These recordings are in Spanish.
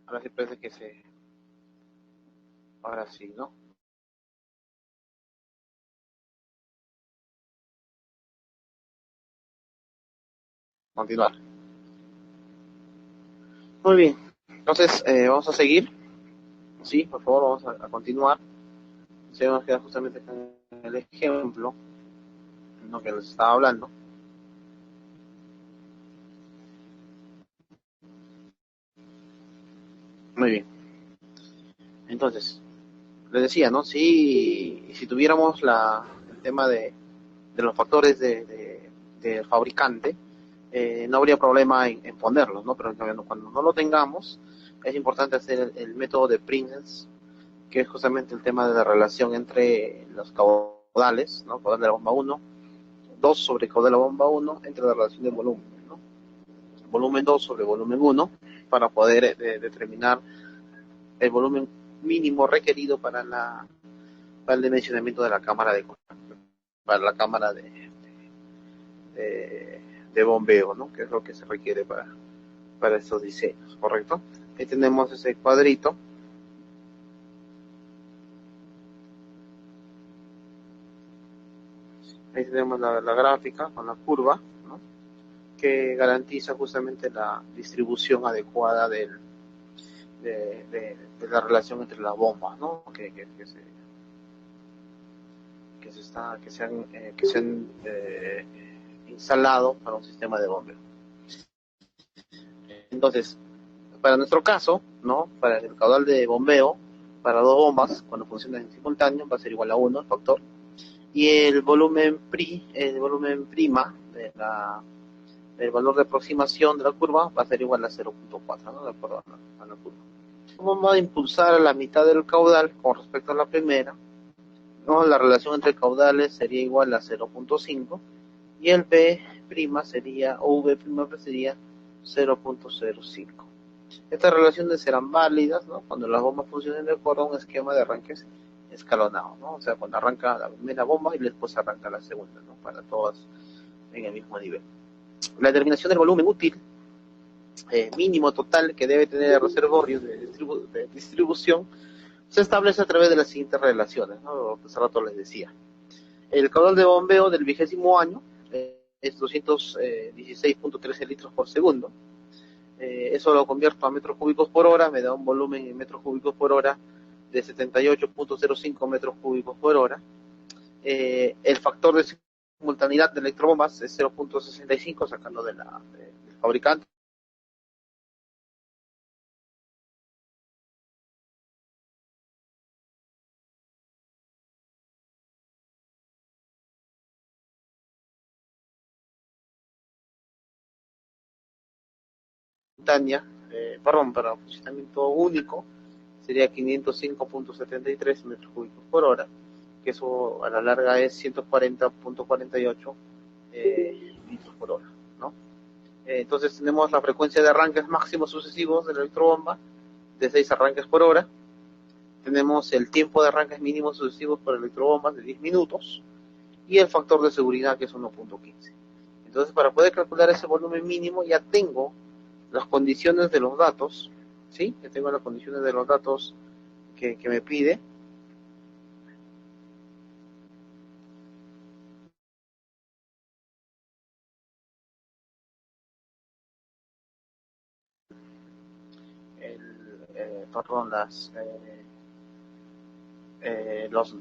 Ahora sí parece que se... Ahora sí, ¿no? Continuar. Muy bien. Entonces, vamos a seguir. Sí, por favor, vamos a continuar. Se nos queda justamente con el ejemplo, ¿no? Que les estaba hablando. Muy bien. Entonces, les decía, ¿no? Si tuviéramos el tema de los factores de fabricante, no habría problema en ponerlos, ¿no? Pero cuando no lo tengamos, es importante hacer el método de Pringles, que es justamente el tema de la relación entre los caudales, ¿no? Caudal de la bomba uno, 2 sobre caudal de la bomba uno, entre la relación de volumen, ¿no? Volumen 2 sobre volumen uno, para poder determinar el volumen mínimo requerido para el dimensionamiento de la cámara para la cámara de bombeo, ¿no? Que es lo que se requiere para estos diseños, ¿correcto? Ahí tenemos ese cuadrito. Ahí tenemos la gráfica con la curva, ¿no? Que garantiza justamente la distribución adecuada de la relación entre las bombas, ¿no? Que se han instalado para un sistema de bombeo. Entonces, para nuestro caso, ¿no? Para el caudal de bombeo, para dos bombas, cuando funcionan en simultáneo, va a ser igual a 1 el factor. Y el volumen prima el valor de aproximación de la curva va a ser igual a 0.4, ¿no? De acuerdo a la curva. Vamos a impulsar a la mitad del caudal con respecto a la primera, ¿no? La relación entre caudales sería igual a 0.5 y el V' sería, o V' sería 0.05. Estas relaciones serán válidas, ¿no? Cuando las bombas funcionen de acuerdo a un esquema de arranques escalonado, ¿no? O sea, cuando arranca la primera bomba y después arranca la segunda, ¿no? Para todas en el mismo nivel. La determinación del volumen útil mínimo total que debe tener el reservorio de distribución se establece a través de las siguientes relaciones, ¿no? Lo que hace rato les decía. El caudal de bombeo del 20º año es 216.13 litros por segundo. Eso lo convierto a metros cúbicos por hora, me da un volumen en metros cúbicos por hora de 78.05 metros cúbicos por hora. El factor de simultaneidad de electrobombas es 0.65, sacando del fabricante. Simultánea, para funcionamiento único, sería 505.73 metros cúbicos por hora, que eso a la larga es 140.48 litros por hora, ¿no? Entonces tenemos la frecuencia de arranques máximos sucesivos de la electrobomba de 6 arranques por hora. Tenemos el tiempo de arranques mínimos sucesivos por electrobombas de 10 minutos y el factor de seguridad, que es 1.15. Entonces, para poder calcular ese volumen mínimo, ya tengo las condiciones de los datos, ¿sí? Ya tengo las condiciones de los datos que me pide. Perdón,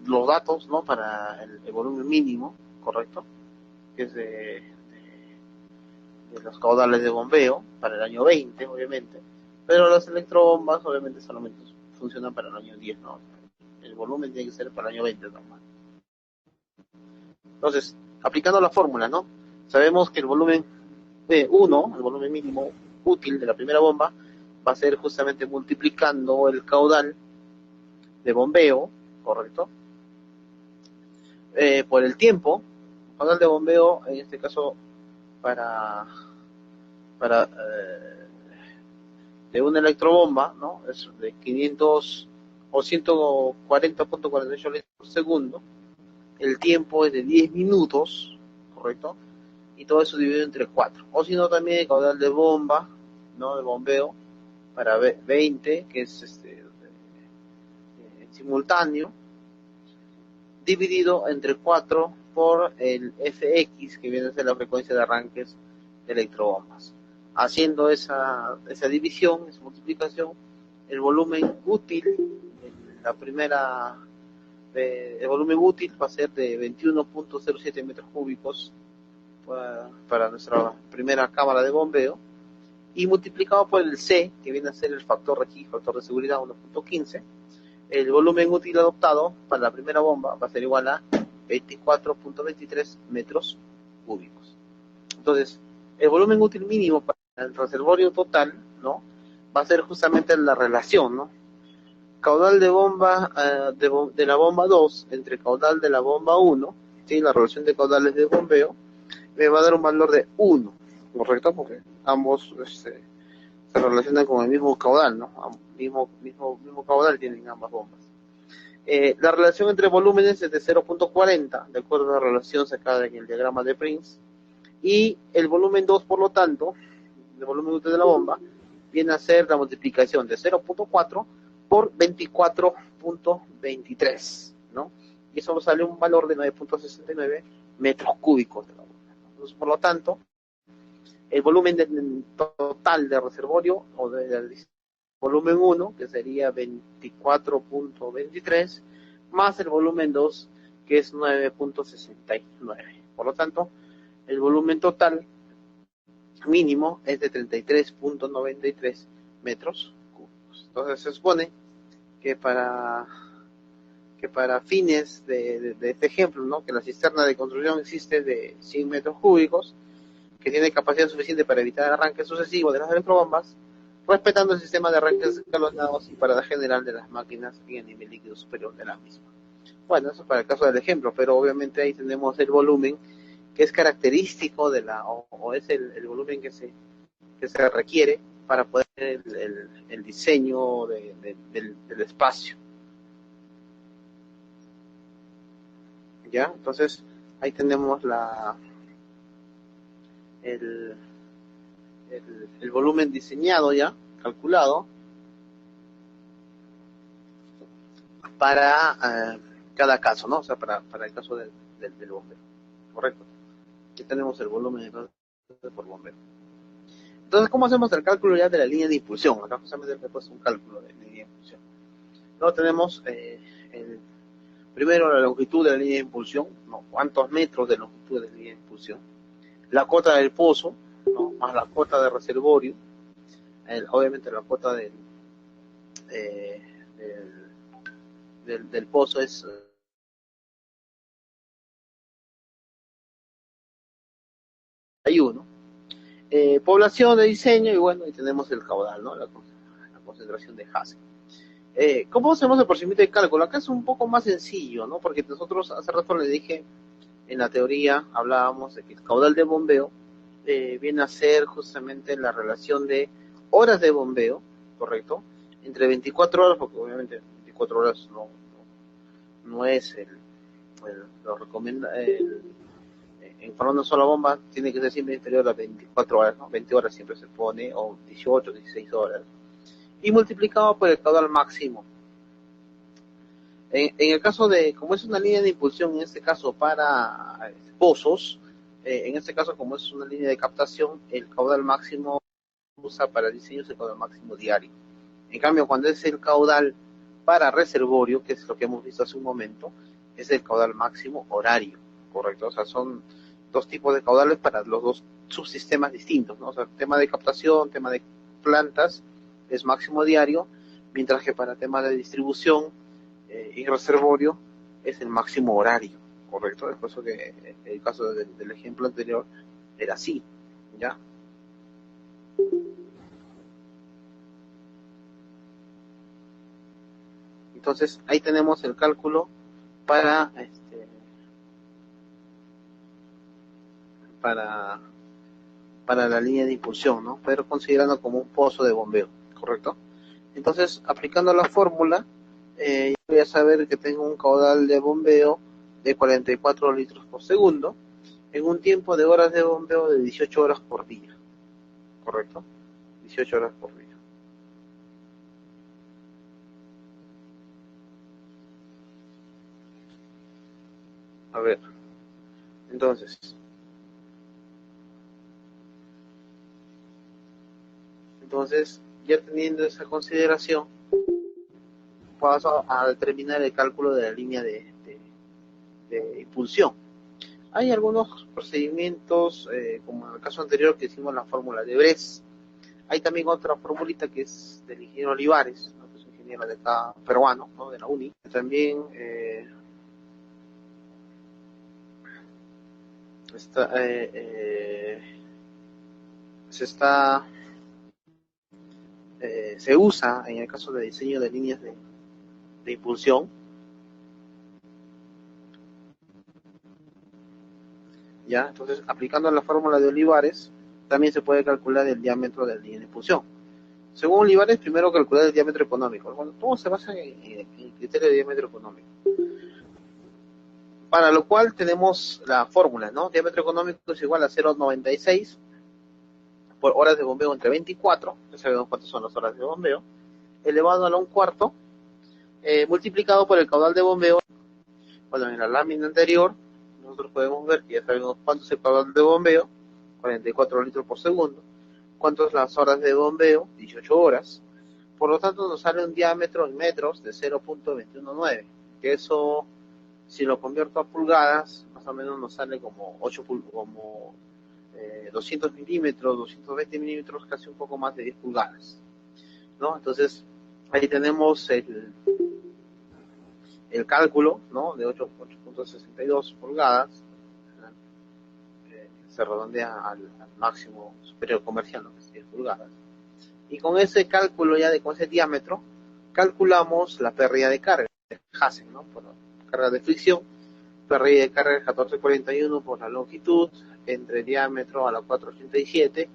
los datos, ¿no? Para el volumen mínimo, ¿correcto? Que es de los caudales de bombeo para el año 20, obviamente, pero las electrobombas obviamente solamente funcionan para el año 10, ¿no? El volumen tiene que ser para el año 20 normal. Entonces, aplicando la fórmula, ¿no? Sabemos que el volumen B1, el volumen mínimo útil de la primera bomba, va a ser justamente multiplicando el caudal de bombeo, ¿correcto? Por el tiempo, el caudal de bombeo, en este caso, para, para de una electrobomba, ¿no? Es de 500 o 140.48 litros por segundo. El tiempo es de 10 minutos, ¿correcto? Y todo eso dividido entre 4. O si no, también el caudal de bomba, ¿no? De bombeo para 20, que es simultáneo, dividido entre 4 por el Fx, que viene a ser la frecuencia de arranques de electrobombas. Haciendo esa división, esa multiplicación, el volumen útil, la primera, el volumen útil va a ser de 21.07 metros cúbicos para nuestra primera cámara de bombeo, y multiplicado por el C, que viene a ser el factor aquí, factor de seguridad 1.15, el volumen útil adoptado para la primera bomba va a ser igual a 24.23 metros cúbicos. Entonces, el volumen útil mínimo para el reservorio total, ¿no? Va a ser justamente la relación, ¿no? Caudal de bomba de la bomba 2 entre caudal de la bomba 1, ¿sí? La relación de caudales de bombeo me va a dar un valor de 1, ¿correcto? Porque ambos se relacionan con el mismo caudal, ¿no? Mismo caudal tienen ambas bombas. La relación entre volúmenes es de 0.40, de acuerdo a la relación sacada en el diagrama de Prince, y el volumen 2, por lo tanto, el volumen útil de la bomba, viene a ser la multiplicación de 0.4 por 24.23, ¿no? Y eso nos sale un valor de 9.69 metros cúbicos de la bomba. Entonces, por lo tanto, el volumen total de reservorio, o del volumen 1, que sería 24.23, más el volumen 2, que es 9.69. Por lo tanto, el volumen total mínimo es de 33.93 metros cúbicos. Entonces se supone que para fines de este ejemplo, ¿no? Que la cisterna de construcción existe de 100 metros cúbicos, que tiene capacidad suficiente para evitar el arranque sucesivo de las electrobombas, respetando el sistema de arranques escalonados y parada general de las máquinas en el nivel líquido superior de la misma. Bueno, eso para el caso del ejemplo, pero obviamente ahí tenemos el volumen que es característico de o es el volumen que se requiere para poder el diseño del espacio. ¿Ya? Entonces, ahí tenemos el volumen diseñado ya, calculado, para cada caso, ¿no? O sea, para el caso del bombero. Correcto. Aquí tenemos el volumen por bombero. Entonces, ¿cómo hacemos el cálculo ya de la línea de impulsión? Acá justamente he puesto un cálculo de línea de impulsión. Luego tenemos primero la longitud de la línea de impulsión, ¿no? ¿Cuántos metros de longitud de la línea de impulsión? La cota del pozo, ¿no? Más la cota de reservorio, obviamente la cota del pozo es población de diseño, y bueno, y tenemos el caudal, ¿no? La concentración de Hasse. ¿Cómo hacemos el procedimiento de cálculo? Acá es un poco más sencillo, ¿no? Porque nosotros hace rato le dije, en la teoría hablábamos de que el caudal de bombeo viene a ser justamente la relación de horas de bombeo, ¿correcto? Entre 24 horas, porque obviamente 24 horas no es lo recomienda, en para una sola bomba tiene que ser siempre inferior a 24 horas, ¿no? 20 horas siempre se pone, o 18, 16 horas, y multiplicado por el caudal máximo. En el caso de, como es una línea de impulsión, en este caso para pozos, en este caso como es una línea de captación, el caudal máximo usa para diseños el caudal máximo diario. En cambio, cuando es el caudal para reservorio, que es lo que hemos visto hace un momento, es el caudal máximo horario, ¿correcto? O sea, son dos tipos de caudales para los dos subsistemas distintos, ¿no? O sea, tema de captación, tema de plantas, es máximo diario, mientras que para temas de distribución y reservorio es el máximo horario, ¿correcto? Es por eso que el caso del ejemplo anterior era así, ¿ya? Entonces, ahí tenemos el cálculo para la línea de impulsión, ¿no? Pero considerando como un pozo de bombeo, ¿correcto? Entonces, aplicando la fórmula, voy a saber que tengo un caudal de bombeo de 44 litros por segundo en un tiempo de horas de bombeo de 18 horas por día, ¿correcto? 18 horas por día. A ver, entonces ya teniendo esa consideración, paso a determinar el cálculo de la línea de impulsión. Hay algunos procedimientos, como en el caso anterior que hicimos la fórmula de Bres. Hay también otra formulita que es del ingeniero Olivares, ¿no? Que es un ingeniero de acá peruano, ¿no? De la UNI. También está, se está se usa en el caso de diseño de líneas de impulsión. ¿Ya? Entonces, aplicando la fórmula de Olivares, también se puede calcular el diámetro de la línea de impulsión. Según Olivares, primero calcular el diámetro económico. Bueno, todo se basa en el criterio de diámetro económico. Para lo cual tenemos la fórmula, ¿no? Diámetro económico es igual a 0,96 por horas de bombeo entre 24, ya sabemos cuántas son las horas de bombeo, elevado a la 1/4, multiplicado por el caudal de bombeo. Bueno, en la lámina anterior, nosotros podemos ver que ya sabemos cuánto es el caudal de bombeo, 44 litros por segundo, cuántas las horas de bombeo, 18 horas, por lo tanto nos sale un diámetro en metros de 0.219, que eso, si lo convierto a pulgadas, más o menos nos sale como 200 milímetros, 220 milímetros, casi un poco más de 10 pulgadas, ¿no? Entonces, ahí tenemos el cálculo, ¿no? De 8.62 pulgadas, se redondea al máximo superior comercial, ¿no? Que es 10 pulgadas. Y con ese cálculo ya con ese diámetro, calculamos la pérdida de carga, Hassen, ¿no? Por la carga de fricción, pérdida de carga 1441 por la longitud, entre diámetro a la 487,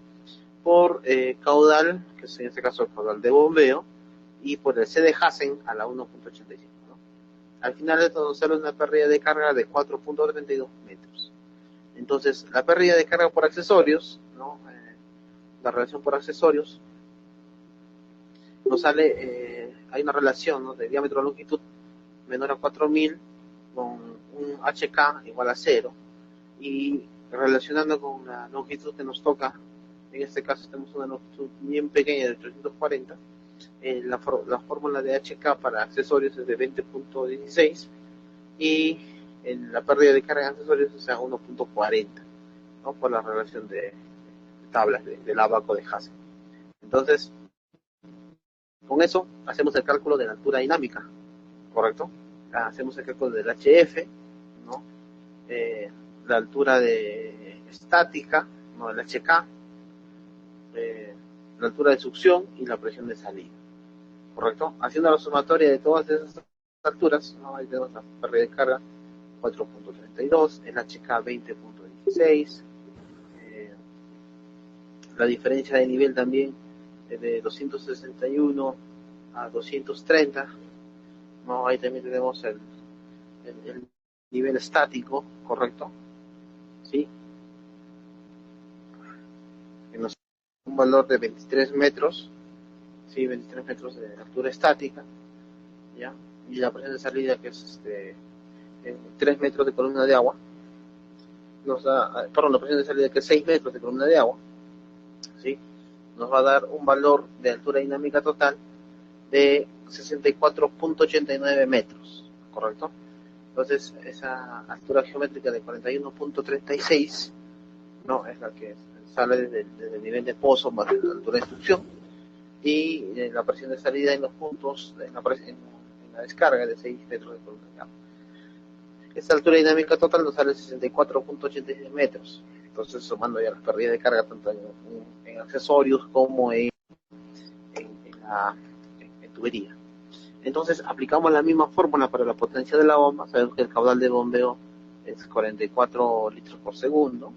por caudal, que es en este caso el caudal de bombeo, y por el C de Hassen a la 1.85, ¿no? Al final de todo sale una pérdida de carga de 4.32 metros. Entonces, la pérdida de carga por accesorios, ¿no? La relación por accesorios, nos sale, hay una relación, ¿no? De diámetro a longitud menor a 4000 con un HK igual a 0, y relacionando con la longitud que nos toca, en este caso tenemos una longitud bien pequeña de 840, la fórmula de HK para accesorios es de 20.16 y la pérdida de carga en accesorios es a 1.40, ¿no? Por la relación de tablas del abaco de Hassen. Entonces, con eso hacemos el cálculo de la altura dinámica, ¿correcto? Hacemos el cálculo del HF, ¿no? La altura de estática, ¿no? El HK, la altura de succión y la presión de salida, ¿correcto? Haciendo la sumatoria de todas esas alturas, ¿no? Ahí tenemos la pérdida de carga 4.32, el HK 20.16, la diferencia de nivel también de 261 a 230, ¿no? Ahí también tenemos el nivel estático, ¿correcto? ¿Sí? Un valor de 23 metros, ¿sí? 23 metros de altura estática, ¿ya? Y la presión de salida, que es 3 metros de columna de agua, nos da, perdón, la presión de salida, que es 6 metros de columna de agua, ¿sí? Nos va a dar un valor de altura dinámica total de 64.89 metros, ¿correcto? Entonces, esa altura geométrica de 41.36, ¿no? Es la que sale desde el nivel de pozo más la altura de succión, y la presión de salida en los puntos, en la descarga de 6 metros de columna de agua. Esta altura dinámica total nos sale 64.86 metros. Entonces, sumando ya las pérdidas de carga tanto en accesorios como en tubería. Entonces, aplicamos la misma fórmula para la potencia de la bomba. Sabemos que el caudal de bombeo es 44 litros por segundo,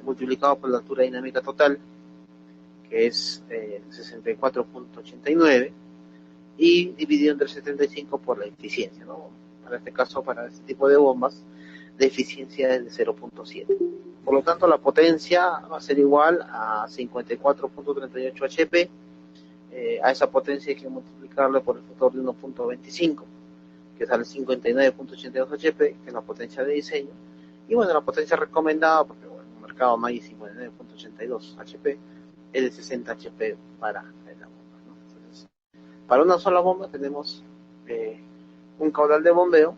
multiplicado por la altura dinámica total, que es 64.89, y dividido entre 75 por la eficiencia, ¿no? Para este caso, para este tipo de bombas, de eficiencia es de 0.7. Por lo tanto, la potencia va a ser igual a 54.38 HP. A esa potencia hay que multiplicarle por el factor de 1.25, que sale 59.82 HP, que es la potencia de diseño. Y bueno, la potencia recomendada, porque bueno, en el mercado no hay 59.82 HP, es de 60 HP para la bomba, ¿no? Entonces, para una sola bomba tenemos un caudal de bombeo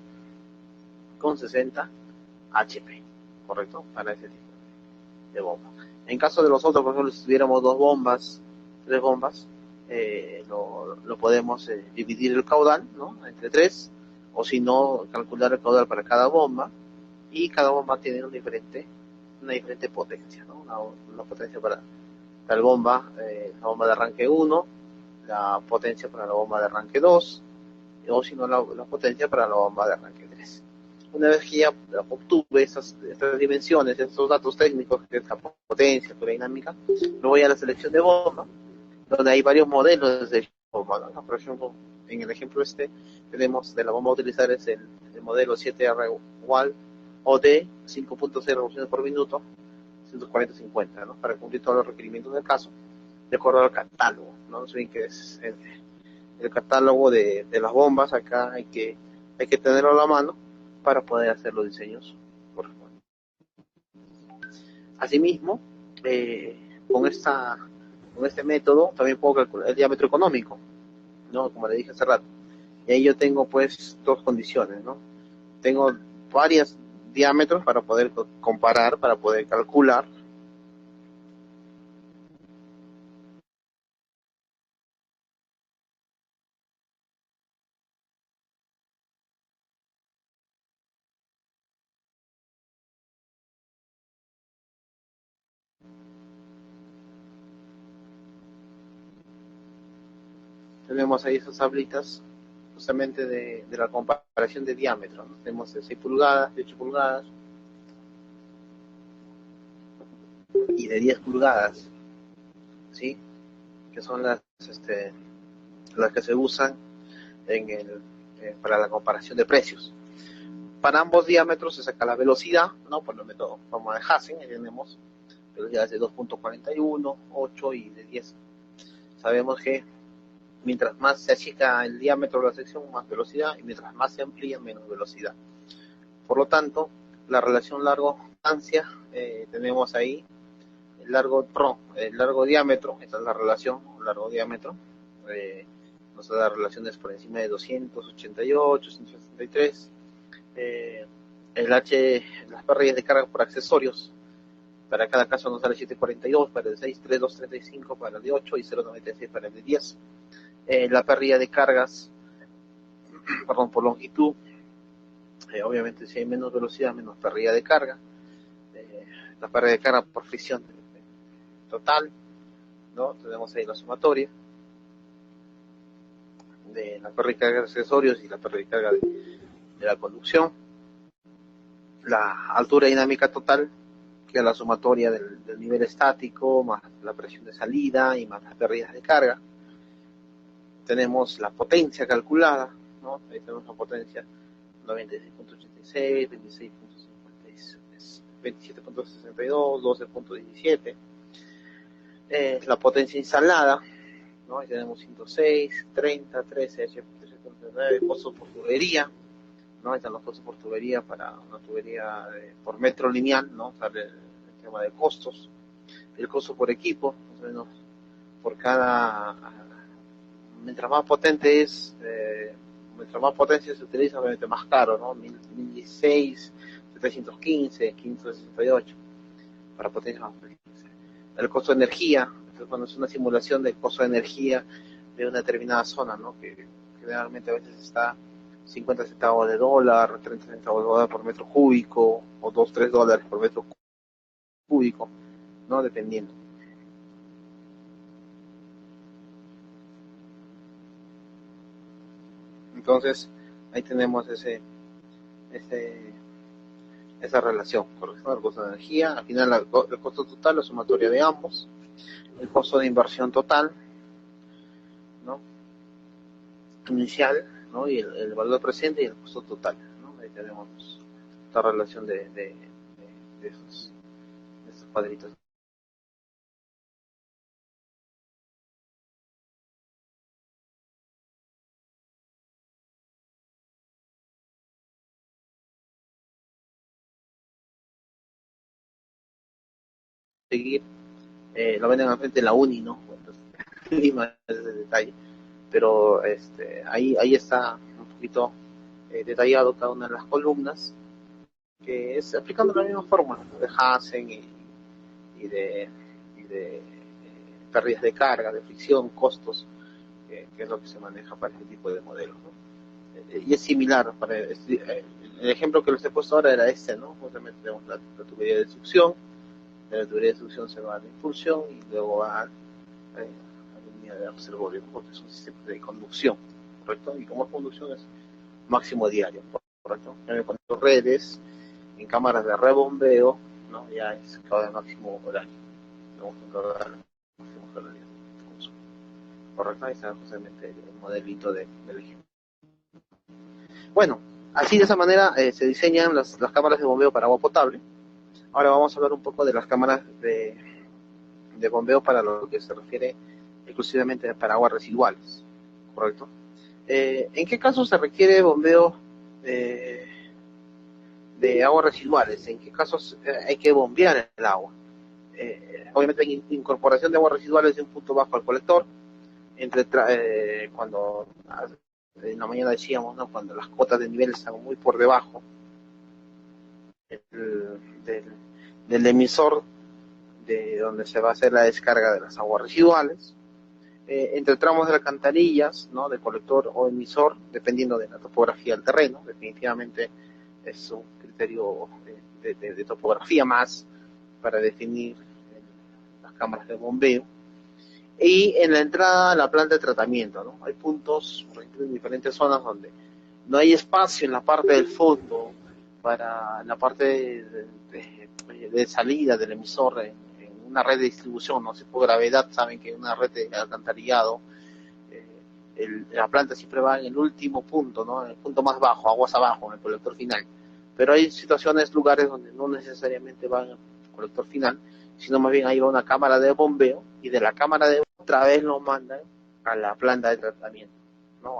con 60 HP, ¿correcto? Para ese tipo de bomba. En caso de los otros, por ejemplo, si tuviéramos dos bombas, tres bombas, lo podemos dividir el caudal, ¿no? Entre tres, o si no, calcular el caudal para cada bomba, y cada bomba tiene una diferente potencia, ¿no? Una potencia para tal bomba, la bomba de arranque 1, la potencia para la bomba de arranque 2, o si no, la potencia para la bomba de arranque 3. Una vez que ya obtuve estas dimensiones, estos datos técnicos, que es la potencia, altura dinámica, me voy a la selección de bomba, donde hay varios modelos de bomba, ¿no? Por ejemplo, en el ejemplo tenemos de la bomba a utilizar es el modelo 7R WAL OD 5.0 revoluciones por minuto, 140-50, ¿no? Para cumplir todos los requerimientos del caso, de acuerdo al catálogo, ¿no? No sé bien qué es el catálogo de las bombas. Acá hay que tenerlo a la mano para poder hacer los diseños correspondientes. Asimismo, con este método también puedo calcular el diámetro económico, ¿no? Como le dije hace rato. Y ahí yo tengo pues dos condiciones, ¿no? Tengo varios diámetros para poder comparar, para poder calcular. Tenemos ahí esas tablitas justamente de la comparación de diámetro, ¿no? Tenemos de 6 pulgadas, de 8 pulgadas y de 10 pulgadas, ¿sí? Que son las que se usan para la comparación de precios. Para ambos diámetros se saca la velocidad, ¿no? Por el método forma de Hassen, ahí tenemos velocidades de 2.41, 8 y de 10. Sabemos que mientras más se achica el diámetro de la sección, más velocidad, y mientras más se amplía, menos velocidad. Por lo tanto, la relación largo-distancia, tenemos ahí el largo diámetro, esta es la relación largo-diámetro, nos da relaciones por encima de 288, 163, las pérdidas de carga por accesorios, para cada caso nos sale 742, para el 6, 3235, para el de 8 y 096 para el de 10. La pérdida de cargas, perdón, por longitud, obviamente si hay menos velocidad, menos pérdida de carga. La pérdida de carga por fricción total, ¿no? Tenemos ahí la sumatoria de la pérdida de carga de accesorios y la pérdida de carga de la conducción. La altura dinámica total, que es la sumatoria del nivel estático, más la presión de salida y más las pérdidas de carga. Tenemos la potencia calculada, ¿no? Ahí tenemos la potencia 96.86, 26.56, 27.62, 12.17. La potencia instalada, ¿no? Ahí tenemos 106, 30, 13, H.9, costos por tubería, ¿no? Ahí están los costos por tubería para una tubería por metro lineal, ¿no? Sale el tema de costos. El costo por equipo, más o menos por cada, mientras más potente es, mientras más potencia se utiliza, obviamente más caro, ¿no? 1016, 715, 568, para potencias más pequeñas. El costo de energía, entonces cuando es una simulación del costo de energía de una determinada zona, ¿no? Que generalmente a veces está 50 centavos de dólar, 30 centavos de dólar por metro cúbico, o 2, 3 dólares por metro cúbico, ¿no? Dependiendo. Entonces, ahí tenemos ese esa relación, correcto, el costo de energía, al final el costo total, la sumatoria de ambos, el costo de inversión total, ¿no? Inicial, ¿no? Y el valor presente y el costo total, ¿no? Ahí tenemos esta relación de esos. cuadritos. Seguir, lo venden al frente de la uni, ¿no? Entonces, Lima es el detalle. Pero ahí está un poquito detallado cada una de las columnas, que es aplicando la misma fórmula, ¿no? De Hansen y de pérdidas de carga, de fricción, costos, que es lo que se maneja para este tipo de modelos, ¿no? Y es similar, el ejemplo que les he puesto ahora era este, ¿no? Justamente tenemos la tubería de succión, de la tubería de succión se va a la impulsión y luego va a la línea de reservorio, porque es un sistema de conducción, ¿correcto? Y como es conducción es máximo diario, ¿correcto? Con las redes, en cámaras de rebombeo, ¿no? Ya es cada máximo horario, vamos a controlar máximo horario de consumo, ¿correcto? Ahí está justamente el modelito del ejemplo. Bueno, así de esa manera se diseñan las cámaras de bombeo para agua potable. Ahora vamos a hablar un poco de las cámaras de bombeo para lo que se refiere exclusivamente para aguas residuales, ¿correcto? ¿En qué casos se requiere bombeo de, de aguas residuales? ¿En qué casos hay que bombear el agua? Obviamente hay incorporación de aguas residuales de un punto bajo al colector, cuando en la mañana decíamos, ¿no? Cuando las cotas de nivel están muy por debajo del, del emisor de donde se va a hacer la descarga de las aguas residuales, entre tramos de alcantarillas, ¿no? De colector o emisor, dependiendo de la topografía del terreno. Definitivamente es un criterio de topografía más para definir las cámaras de bombeo. Y en la entrada a la planta de tratamiento, ¿no? Hay puntos, por ejemplo, en diferentes zonas donde no hay espacio en la parte del fondo para la parte de salida del emisor en una red de distribución, no sé, por gravedad, saben que una red de alcantarillado, la planta siempre va en el último punto, ¿no? En el punto más bajo, aguas abajo, en el colector final. Pero hay situaciones, lugares donde no necesariamente va en el colector final, sino más bien ahí va una cámara de bombeo y de la cámara de otra vez lo mandan a la planta de tratamiento, ¿no?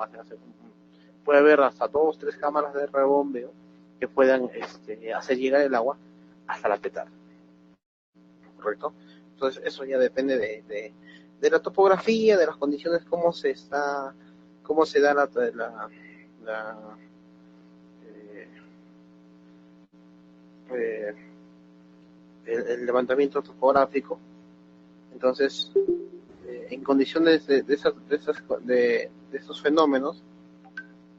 Puede haber hasta 2 o 3 cámaras de rebombeo que puedan hacer llegar el agua hasta la petar, ¿correcto? Entonces eso ya depende de la topografía, de las condiciones, cómo se da la eh, eh, el levantamiento topográfico. Entonces, en condiciones de estos fenómenos,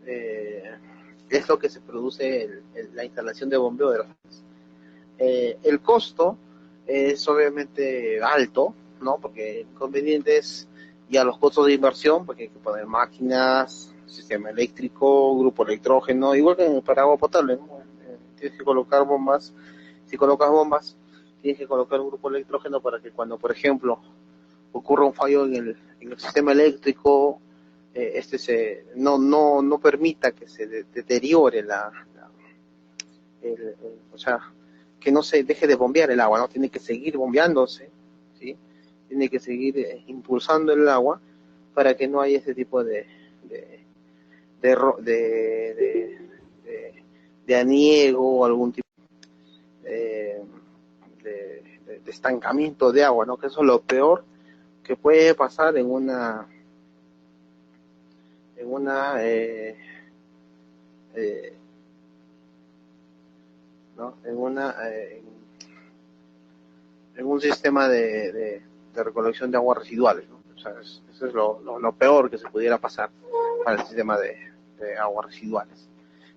eh, es lo que se produce la instalación de bombeo de las el costo es obviamente alto, ¿no? Porque el inconveniente es ya los costos de inversión, porque hay que poner máquinas, sistema eléctrico, grupo electrógeno, igual que para agua potable, ¿no? Tienes que colocar bombas, si colocas bombas, tienes que colocar un grupo electrógeno para que cuando, por ejemplo, ocurra un fallo en el sistema eléctrico, no permita que se deteriore o sea, que no se deje de bombear el agua, ¿no? Tiene que seguir bombeándose, ¿sí? Tiene que seguir impulsando el agua para que no haya ese tipo de, de, de, de aniego o algún tipo de, de estancamiento de agua, ¿no? Que eso es lo peor que puede pasar en una eh, ¿no? En un sistema de recolección de aguas residuales, ¿no? O sea, eso es lo peor que se pudiera pasar para el sistema de aguas residuales.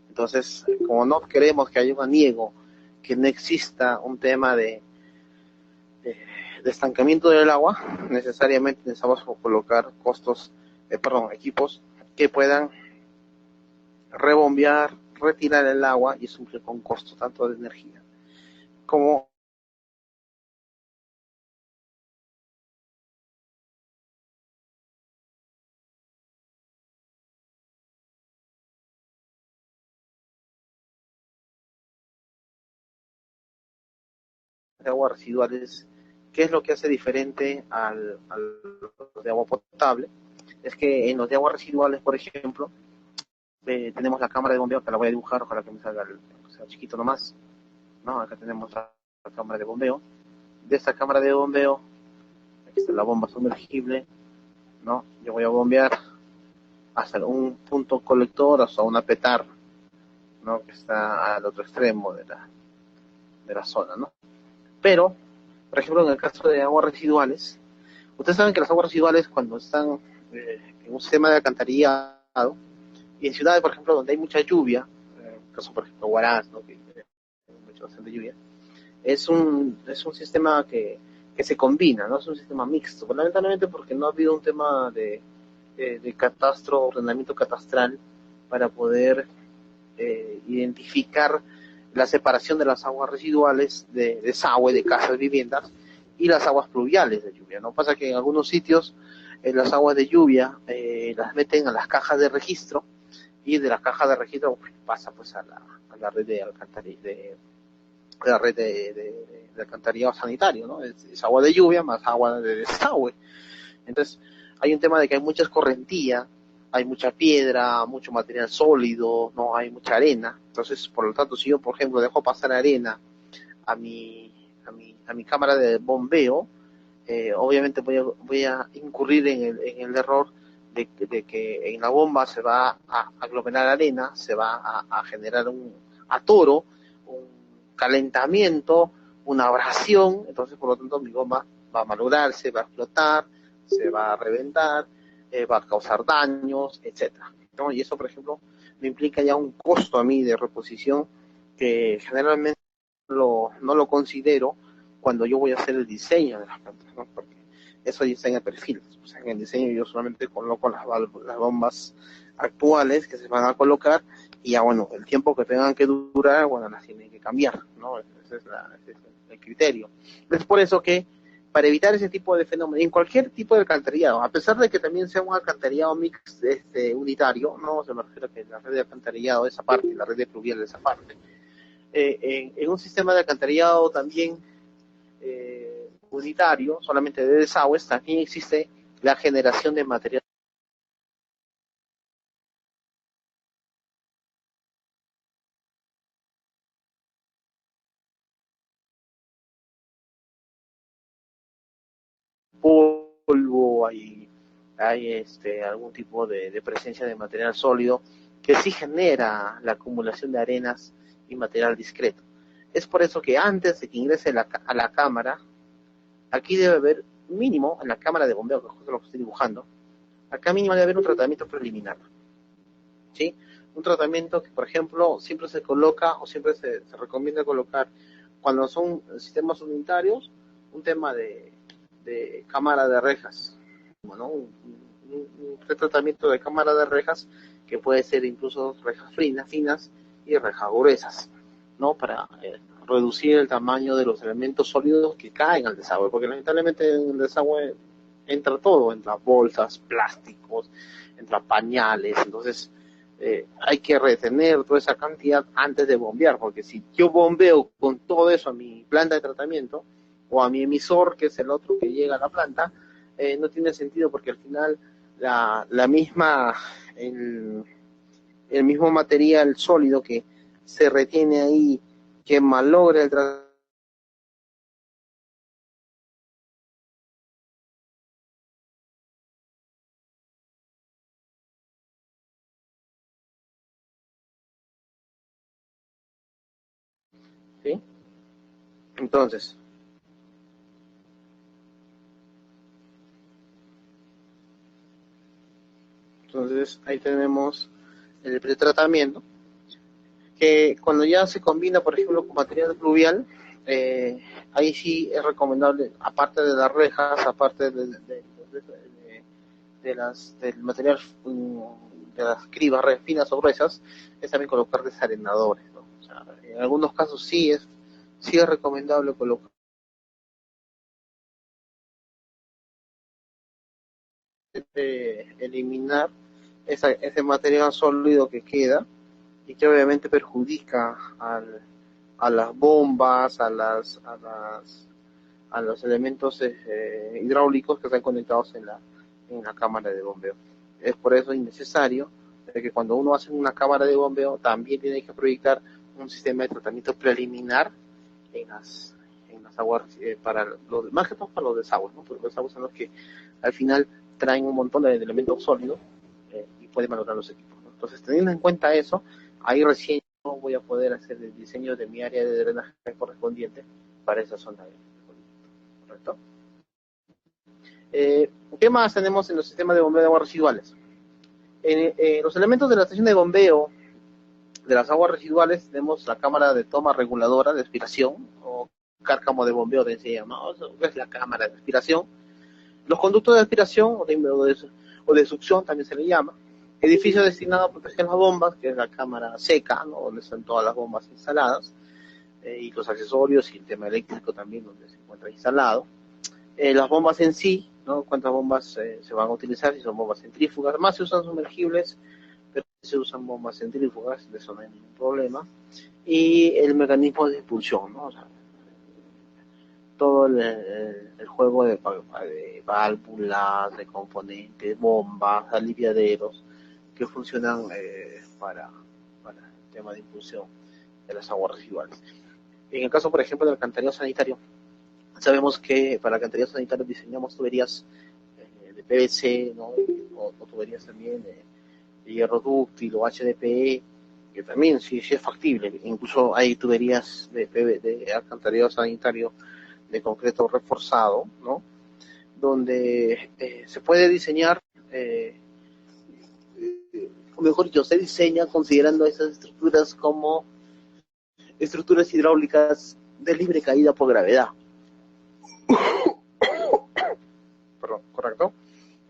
Entonces, como no queremos que haya un aniego, que no exista un tema de, de estancamiento del agua, necesariamente necesitamos colocar equipos que puedan rebombear, retirar el agua y eso implica un costo tanto de energía como de aguas residuales, ¿qué es lo que hace diferente al de agua potable? Es que en los de aguas residuales, por ejemplo, tenemos la cámara de bombeo, que la voy a dibujar, ojalá que me salga o sea, chiquito nomás, ¿no? Acá tenemos la cámara de bombeo. De esta cámara de bombeo, aquí está la bomba sumergible, ¿no? Yo voy a bombear hasta un punto colector, hasta una petar, ¿no? Que está al otro extremo de la zona, ¿no? Pero, por ejemplo, en el caso de aguas residuales, ustedes saben que las aguas residuales cuando están en un sistema de alcantarillado, y en ciudades, por ejemplo, donde hay mucha lluvia, caso por ejemplo Huaraz, ¿no? Que hay mucha bastante lluvia, es un sistema que se combina, ¿no? Es un sistema mixto, fundamentalmente porque no ha habido un tema de catastro, ordenamiento catastral para poder identificar la separación de las aguas residuales de desagüe de casas, viviendas y las aguas pluviales de lluvia, ¿no? Pasa que en algunos sitios las aguas de lluvia las meten a las cajas de registro y de las cajas de registro pues, pasa pues a la red de alcantarillado, de la red de alcantarillado sanitario, ¿no? Es agua de lluvia más agua de desagüe. Entonces, hay un tema de que hay mucha escorrentía, hay mucha piedra, mucho material sólido, no hay mucha arena. Entonces, por lo tanto, si yo, por ejemplo, dejo pasar arena a mi cámara de bombeo, obviamente voy a incurrir en el error de que en la bomba se va a aglomerar arena, se va a generar un atoro, un calentamiento, una abrasión, entonces por lo tanto mi bomba va a malograrse, va a explotar, se va a reventar, va a causar daños, etcétera, ¿no? Y eso, por ejemplo, me implica ya un costo a mí de reposición que generalmente no lo considero cuando yo voy a hacer el diseño de las plantas, ¿no? Porque eso ya está en el perfil. O sea, en el diseño yo solamente coloco las bombas actuales que se van a colocar y ya, bueno, el tiempo que tengan que durar, bueno, las tienen que cambiar, ¿no? Ese es el criterio. Es por eso que para evitar ese tipo de fenómenos, en cualquier tipo de alcantarillado, a pesar de que también sea un alcantarillado mix unitario, no se me refiero a que la red de alcantarillado esa parte y la red de pluvial de esa parte, en un sistema de alcantarillado también unitario, solamente de desagües, también existe la generación de material polvo, hay algún tipo de presencia de material sólido que sí genera la acumulación de arenas y material discreto. Es por eso que antes de que ingrese a la cámara, aquí debe haber mínimo, en la cámara de bombeo, que justo lo que estoy dibujando, acá mínimo debe haber un tratamiento preliminar, ¿sí? Un tratamiento que, por ejemplo, siempre se coloca o siempre se recomienda colocar cuando son sistemas unitarios, un tema de cámara de rejas, ¿no? Un tratamiento de cámara de rejas que puede ser incluso rejas finas y rejas gruesas, ¿no? Para reducir el tamaño de los elementos sólidos que caen al desagüe, porque lamentablemente en el desagüe entra todo, entra bolsas, plásticos, entra pañales, entonces hay que retener toda esa cantidad antes de bombear, porque si yo bombeo con todo eso a mi planta de tratamiento o a mi emisor, que es el otro que llega a la planta, no tiene sentido porque al final la misma, el, el mismo material sólido que se retiene ahí, que malogra el tratamiento, ¿sí? Entonces, entonces ahí tenemos el pretratamiento, que cuando ya se combina, por ejemplo, con material pluvial, ahí sí es recomendable, aparte de las rejas, aparte del material, de las cribas finas o gruesas, es también colocar desarenadores, ¿no? O sea, en algunos casos sí es recomendable colocar, eliminar ese material sólido que queda y que obviamente perjudica a las bombas, a los elementos hidráulicos que están conectados en la cámara de bombeo. Es por eso innecesario que cuando uno hace una cámara de bombeo también tiene que proyectar un sistema de tratamiento preliminar en las aguas, para los, más que todo para los desagües, ¿no? Porque los desagües son los que al final traen un montón de elementos sólidos y pueden valorar los equipos, ¿no? Entonces, teniendo en cuenta eso, ahí recién voy a poder hacer el diseño de mi área de drenaje correspondiente para esa zona de ¿correcto? ¿Qué más tenemos en los sistemas de bombeo de aguas residuales? Los elementos de la estación de bombeo de las aguas residuales tenemos la cámara de toma reguladora de aspiración o cárcamo de bombeo de se llama, ¿no? Es la cámara de aspiración, los conductos de aspiración o de succión también se le llama, edificio destinado a proteger las bombas, que es la cámara seca, ¿no? Donde están todas las bombas instaladas, y los accesorios y el tema eléctrico también donde se encuentra instalado. Las bombas en sí, ¿no? Cuántas bombas se van a utilizar, si son bombas centrífugas, más se usan sumergibles, pero se usan bombas centrífugas, de eso no hay ningún problema. Y el mecanismo de expulsión, ¿no? O sea, todo el juego de válvulas, de componentes, bombas, aliviaderos, que funcionan para el tema de impulsión de las aguas residuales. En el caso, por ejemplo, del alcantarillado sanitario, sabemos que para alcantarillado sanitario diseñamos tuberías de PVC, ¿no? O tuberías también de hierro dúctil o HDPE, que también sí es factible. Incluso hay tuberías de alcantarillado sanitario de concreto reforzado, ¿no? Donde se puede diseñar, o mejor dicho, se diseña considerando esas estructuras como estructuras hidráulicas de libre caída por gravedad. Perdón, ¿correcto?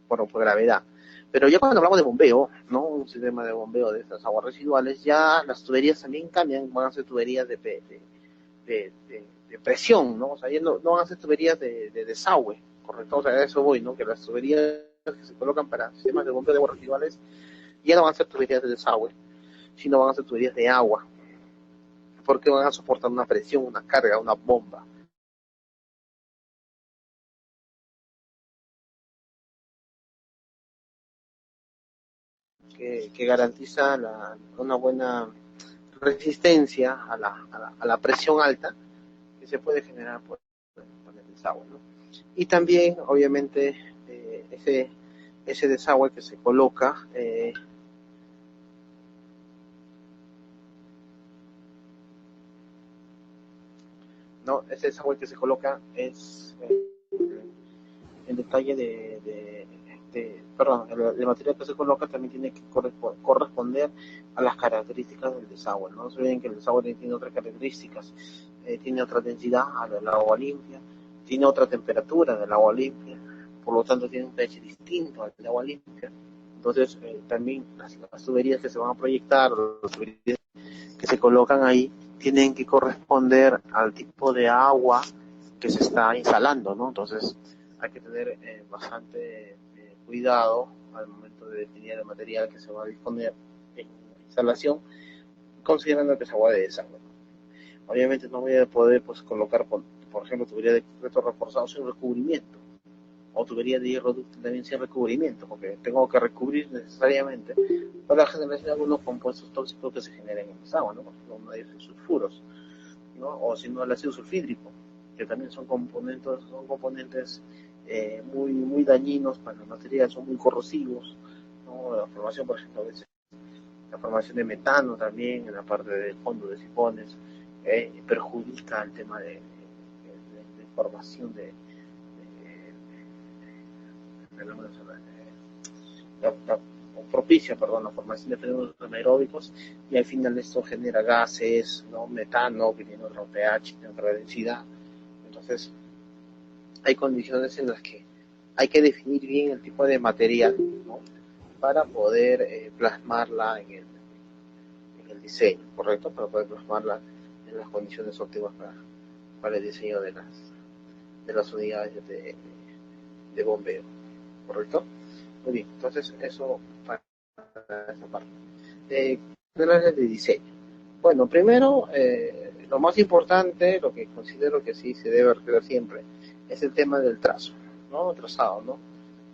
Por gravedad. Pero ya cuando hablamos de bombeo, ¿no? Un sistema de bombeo de estas aguas residuales, ya las tuberías también cambian, van a ser tuberías de presión, ¿no? O sea, ya no van a ser tuberías de desagüe, ¿correcto? O sea, a eso voy, ¿no? Que las tuberías que se colocan para sistemas de bombeo de aguas residuales ya no van a ser tuberías de desagüe, sino van a ser tuberías de agua, porque van a soportar una presión, una carga, una bomba. Que garantiza una buena resistencia a la presión alta que se puede generar por el desagüe, ¿no? Y también, obviamente, ese desagüe que se coloca, ¿no? Ese desagüe que se coloca es el detalle perdón, el material que se coloca también tiene que corresponder a las características del desagüe, ¿no? No se olviden que el desagüe tiene otras características, tiene otra densidad del agua limpia, tiene otra temperatura del agua limpia, por lo tanto tiene un pH distinto al del agua limpia. Entonces, también las tuberías que se van a proyectar, las tuberías que se colocan ahí, tienen que corresponder al tipo de agua que se está instalando, ¿no? Entonces, hay que tener bastante cuidado al momento de definir el material que se va a disponer en la instalación, considerando que es agua de desagüe. Obviamente no voy a poder pues colocar, por ejemplo, tubería de concreto reforzado sin recubrimiento, o tubería de hierro dúctil también sin recubrimiento, porque tengo que recubrir necesariamente para la generación de algunos compuestos tóxicos que se generan en el desagüe, ¿no? Por ejemplo, uno de ellos es sulfuros, ¿no? O si no, el ácido sulfídrico, que también son componentes muy dañinos para el material, son muy corrosivos, ¿no? La formación, por ejemplo, a veces, la formación de metano también en la parte del fondo de sifones perjudica el tema de formación propicia, perdón, la formación de fenómenos anaeróbicos y al final esto genera gases, ¿no? Metano, que tiene otro pH, tiene otra densidad. Entonces, hay condiciones en las que hay que definir bien el tipo de material, ¿no? Para poder plasmarla en el diseño, ¿correcto? Para poder plasmarla en las condiciones óptimas para el diseño de las unidades de bombeo, ¿correcto? Muy bien, entonces eso para esa parte. De áreas de diseño. Bueno, primero Lo más importante, lo que considero que sí se debe realizar siempre, es el tema del trazo, ¿no? Trazado, ¿no?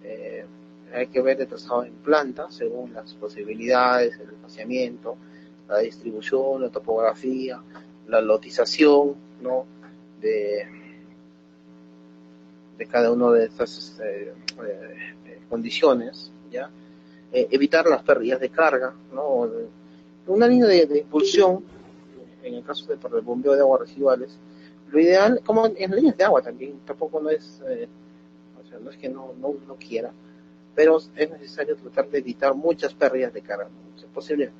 Eh, Hay que ver el trazado en planta según las posibilidades, el espaciamiento, la distribución, la topografía, la lotización, ¿no? De, de cada una de estas condiciones, ¿ya? Evitar las pérdidas de carga, ¿no? Una línea de impulsión, en el caso de para el bombeo de aguas residuales, lo ideal, como en las líneas de agua también, tampoco no es, o sea, no es que no quiera, pero es necesario tratar de evitar muchas pérdidas de carga, ¿no? Si es posible.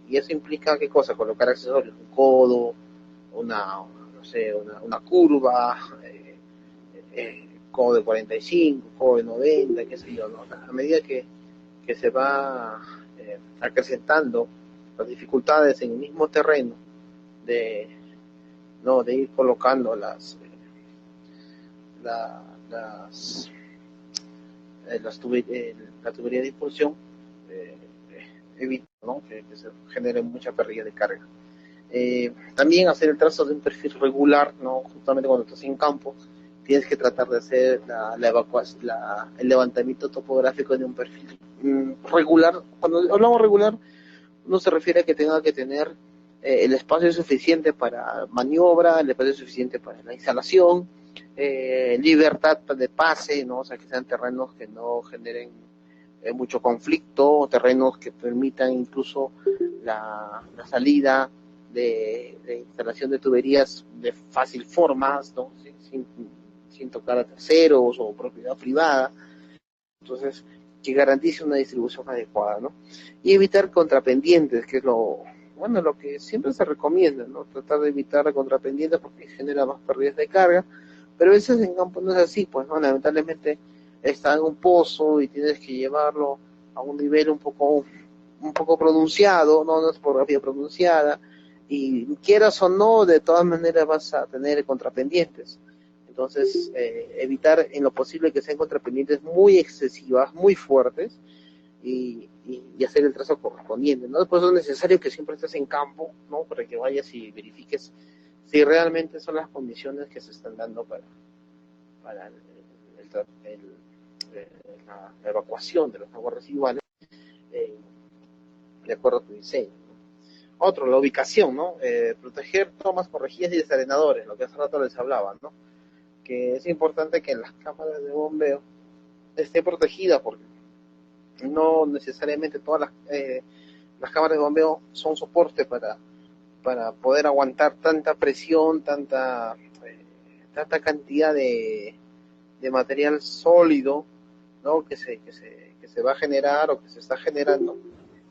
Y eso implica, ¿qué cosa? Colocar accesorios, un codo, no sé, una curva, codo de 45, codo de 90, qué sé yo, ¿no? A medida que se va acrecentando las dificultades en el mismo terreno de, no, de ir colocando la, las, la tubería de impulsión, eh, evita, ¿no? Que se genere mucha pérdida de carga. También hacer el trazo de un perfil regular, ¿no? Justamente cuando estás en campo, tienes que tratar de hacer el levantamiento topográfico de un perfil regular. Cuando hablamos regular, no se refiere a que tenga que tener el espacio suficiente para maniobra, el espacio suficiente para la instalación, libertad de pase, ¿no? O sea, que sean terrenos que no generen mucho conflicto, terrenos que permitan incluso la salida de instalación de tuberías de fácil forma, ¿no? Sin tocar a terceros o propiedad privada. Entonces, que garantice una distribución adecuada, ¿no? Y evitar contrapendientes, que es bueno, lo que siempre se recomienda, ¿no? Tratar de evitar contrapendientes porque genera más pérdidas de carga, pero a veces en campo no es así, pues, ¿no? Lamentablemente está en un pozo y tienes que llevarlo a un nivel un poco pronunciado, ¿no? Una topografía pronunciada, y quieras o no, de todas maneras vas a tener contrapendientes. Entonces, evitar en lo posible que sean contrapendientes muy excesivas, muy fuertes, y hacer el trazo correspondiente, ¿no? Por eso es necesario que siempre estés en campo, ¿no? Para que vayas y verifiques si realmente son las condiciones que se están dando para la evacuación de las aguas residuales eh, de acuerdo a tu diseño. Otro, la ubicación, ¿no? Proteger tomas, corregidas y desarenadores, lo que hace rato les hablaba, ¿no? Que es importante que las cámaras de bombeo estén protegidas porque no necesariamente todas las cámaras de bombeo son soporte para poder aguantar tanta presión, tanta cantidad de material sólido, ¿no? Que se va a generar o que se está generando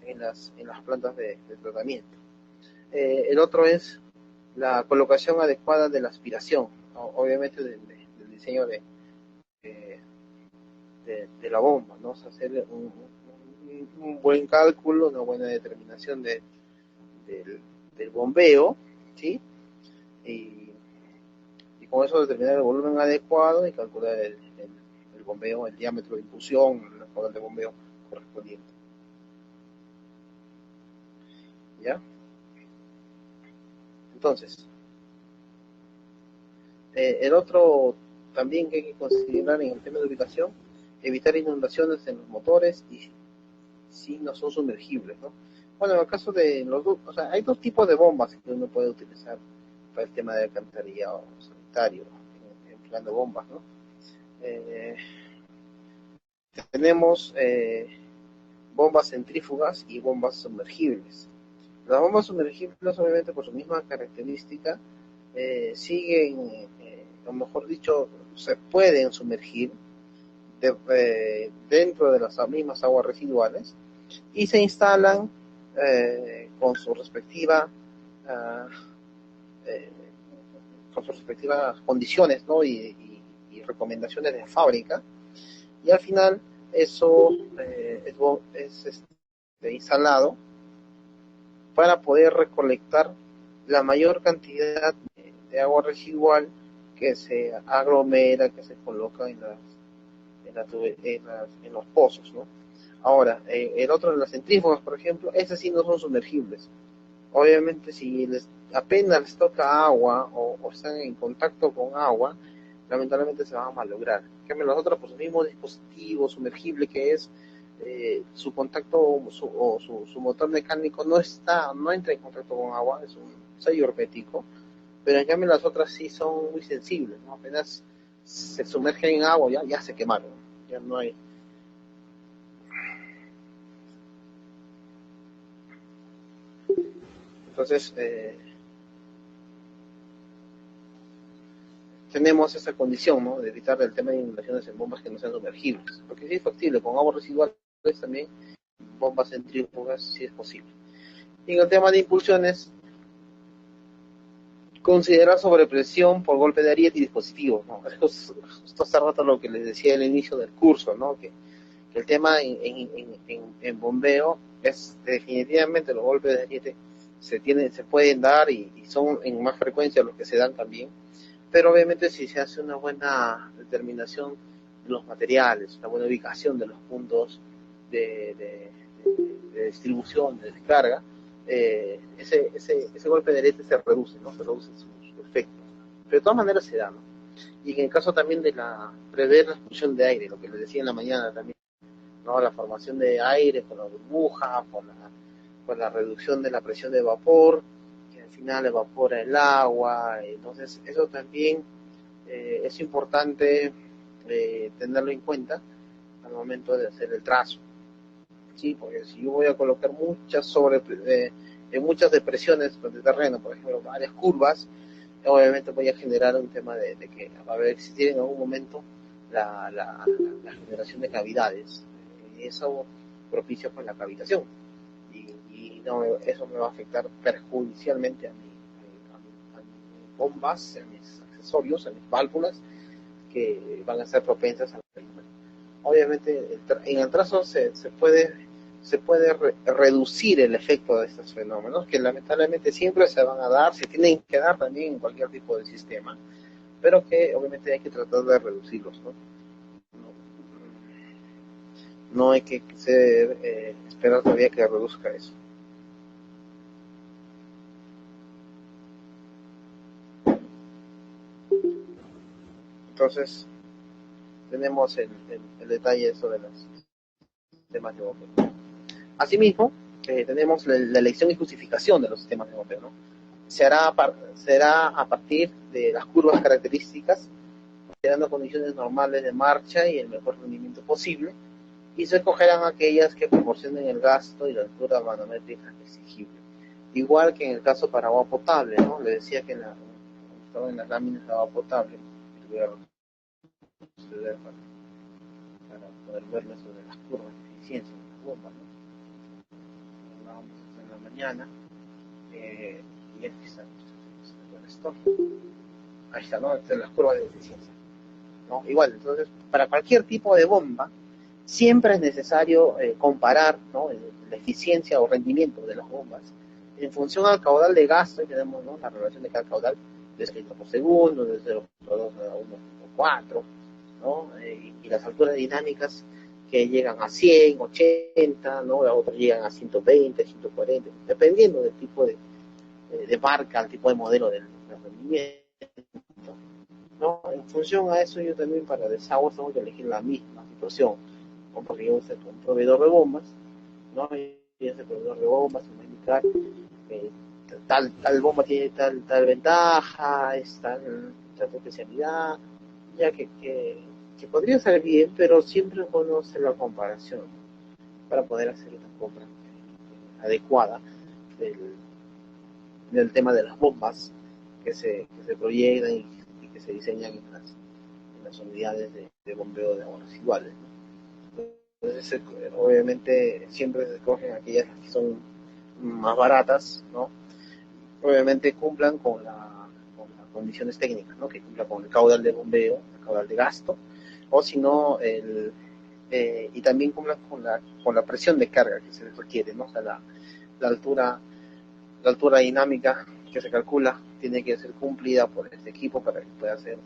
en las plantas de tratamiento. El otro es la colocación adecuada de la aspiración, ¿no? Obviamente del diseño de la bomba, ¿no? O sea, hacer un buen cálculo, una buena determinación del, del bombeo, ¿sí? Y, y con eso determinar el volumen adecuado y calcular el bombeo, el diámetro de infusión, el caudal de bombeo correspondiente, ¿ya? Entonces, el otro también que hay que considerar en el tema de ubicación, evitar inundaciones en los motores y si no son sumergibles, ¿no? Bueno, en el caso de los dos, o sea, hay dos tipos de bombas que uno puede utilizar para el tema de alcantarillado sanitario, en plan de bombas, ¿no? Eh, Tenemos bombas centrífugas y bombas sumergibles. Las bombas sumergibles, obviamente, por su misma característica, siguen, o mejor dicho, se pueden sumergir dentro de las mismas aguas residuales y se instalan con su respectiva uh, eh, con sus respectivas condiciones, ¿no? Y recomendaciones de fábrica, y al final eso es instalado para poder recolectar la mayor cantidad de agua residual que se aglomera, que se coloca en los pozos, ¿no? Ahora, el otro de las centrífugas, por ejemplo, esas sí no son sumergibles. Obviamente, si apenas les toca agua o están en contacto con agua, lamentablemente se van a malograr. En cambio, los otros, pues el mismo dispositivo sumergible que es, su contacto su motor mecánico no entra en contacto con agua, es un sello hermético, pero en cambio las otras sí son muy sensibles, ¿no? Apenas se sumergen en agua, ya se quemaron, ya no hay. Entonces, tenemos esa condición, ¿no? De evitar el tema de inundaciones en bombas que no sean sumergibles, porque sí es factible, con aguas residuales también, bombas centrífugas, sí es posible. Y en el tema de impulsiones, considerar sobrepresión por golpe de ariete y dispositivos, ¿no? Esto hace rato lo que les decía al inicio del curso, ¿no? Que el tema en bombeo es definitivamente los golpes de ariete se pueden dar y son en más frecuencia los que se dan también, pero obviamente si se hace una buena determinación de los materiales, una buena ubicación de los puntos de, de, de distribución, de descarga, ese golpe de ariete se reduce, ¿no? Se reduce su efecto. Pero de todas maneras se da, ¿no? Y en el caso también de prever la expulsión de aire, lo que les decía en la mañana también, ¿no? La formación de aire por la burbuja, por la reducción de la presión de vapor, que al final evapora el agua. Entonces, eso también es importante tenerlo en cuenta al momento de hacer el trazo. Sí, porque si yo voy a colocar muchas depresiones de terreno, por ejemplo, varias curvas, obviamente voy a generar un tema de que va a existir en algún momento la generación de cavidades. Y eso propicia pues la cavitación. Y no, eso me va a afectar perjudicialmente a mis bombas, a mis accesorios, a mis válvulas, que van a ser propensas a la película. Obviamente en el trazo se puede reducir el efecto de estos fenómenos, que lamentablemente siempre se van a dar, se tienen que dar también en cualquier tipo de sistema, pero que obviamente hay que tratar de reducirlos, ¿no? No hay que esperar todavía que reduzca eso. Entonces, tenemos el detalle sobre los sistemas de bombeo. Asimismo, tenemos la elección y justificación de los sistemas de bombeo, ¿no? Será a partir de las curvas características, considerando condiciones normales de marcha y el mejor rendimiento posible, y se escogerán aquellas que proporcionen el gasto y la altura manométrica exigible. Igual que en el caso para agua potable, ¿no? Le decía que estaba en las láminas de agua potable, voy a proceder para poder verlo sobre las curvas de eficiencia de las bombas, ¿no? Hablábamos en la mañana, y aquí está esto. Ahí está, ¿no? Estas las curvas de eficiencia, ¿no? Igual, entonces, para cualquier tipo de bomba, siempre es necesario comparar, ¿no? La eficiencia o rendimiento de las bombas en función al caudal de gasto. Y tenemos, ¿no? La relación de cada caudal de litros por segundo, de 0.2 a 1.4, ¿no? Y las alturas dinámicas que llegan a 100, 80, ¿no? Las otras llegan a 120, 140, dependiendo del tipo de marca, el tipo de modelo del rendimiento, ¿no? En función a eso, yo también para desaguas tengo que elegir la misma situación, ¿no? Porque yo usé un proveedor de bombas, ¿no? Y ese proveedor de bombas me va a indicar eh, tal bomba tiene tal ventaja, es tal especialidad, ya que podría ser bien, pero siempre es bueno hacer la comparación para poder hacer una compra adecuada del, del tema de las bombas que se proyectan y que se diseñan en las unidades de bombeo de aguas residuales, ¿no? Entonces, obviamente, siempre se escogen aquellas que son más baratas, ¿no? Obviamente cumplan con las condiciones técnicas, ¿no? Que cumplan con el caudal de bombeo, el caudal de gasto, o si no, y también cumplan con la presión de carga que se les requiere, ¿no? O sea, la altura, la altura dinámica que se calcula tiene que ser cumplida por este equipo para que pueda ser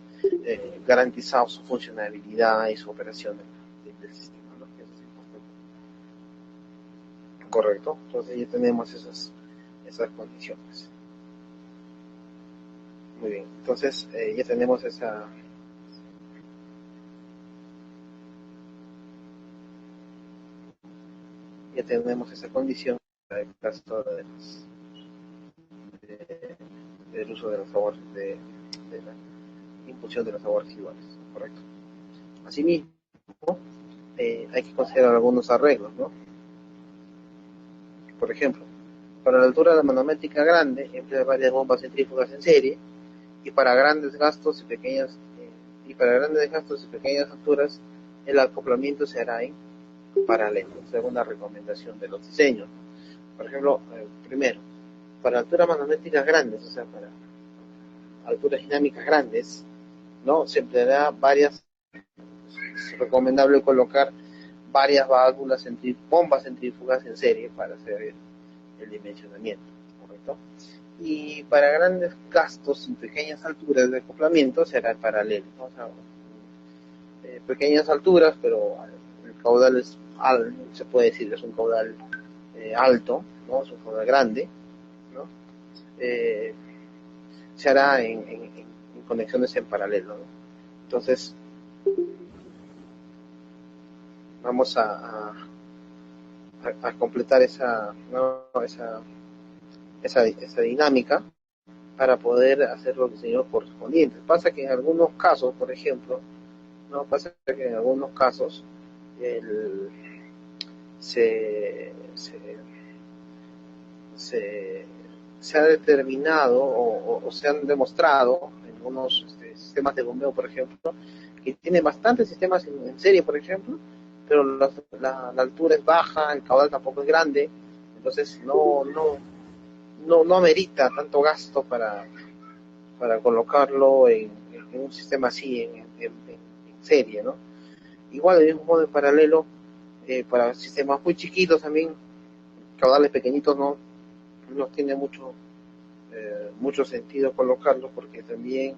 garantizado su funcionabilidad y su operación del sistema, ¿no? Que eso es importante. Correcto. Entonces ya tenemos esas condiciones. Muy bien. Entonces ya tenemos esa condición para el caso de, del uso de las aguas de la impulsión de las aguas residuales, correcto. Asimismo, hay que considerar algunos arreglos, ¿no? Por ejemplo, para la altura de la manométrica grande emplea varias bombas centrífugas en serie y para grandes gastos y pequeñas alturas el acoplamiento se hará en paralelo, según recomendación de los diseños. Por ejemplo, primero, para alturas manométricas grandes, o sea, para alturas dinámicas grandes, ¿no? Se empleará es recomendable colocar varias bombas centrífugas en serie para hacer el dimensionamiento, ¿correcto? Y para grandes gastos en pequeñas alturas de acoplamiento será el paralelo, ¿no? O sea, pequeñas alturas, pero el caudal se puede decir que es un caudal alto, ¿no? Es un caudal grande, ¿no? Eh, se hará en conexiones en paralelo, ¿no? Entonces, vamos a completar esa dinámica para poder hacer los diseños correspondientes. Pasa que en algunos casos, por ejemplo, no pasa que en algunos casos el, se, se, se, se ha determinado o se han demostrado en algunos sistemas de bombeo, por ejemplo, que tiene bastantes sistemas en serie, por ejemplo, pero la altura es baja, el caudal tampoco es grande, entonces no amerita tanto gasto para colocarlo en un sistema así, en serie, ¿no? Igual, del mismo modo, en paralelo, para sistemas muy chiquitos también, caudales pequeñitos, no tiene mucho sentido colocarlos porque también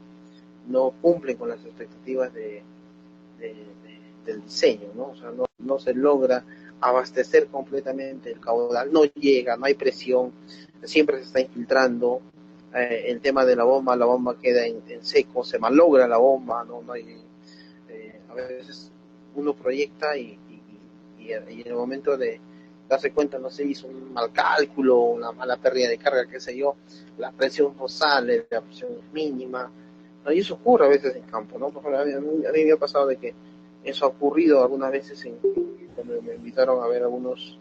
no cumplen con las expectativas de, del diseño, ¿no? O sea, no se logra abastecer completamente el caudal, no llega, no hay presión, siempre se está infiltrando. El tema de la bomba queda en seco, se malogra la bomba, no hay, a veces uno proyecta y en el momento de darse cuenta, no se hizo un mal cálculo, una mala pérdida de carga, qué sé yo, la presión no sale, la presión es mínima, ¿no? Y eso ocurre a veces en campo, ¿no? Por ejemplo, a mí me ha pasado de que eso ha ocurrido algunas veces cuando me invitaron a ver algunos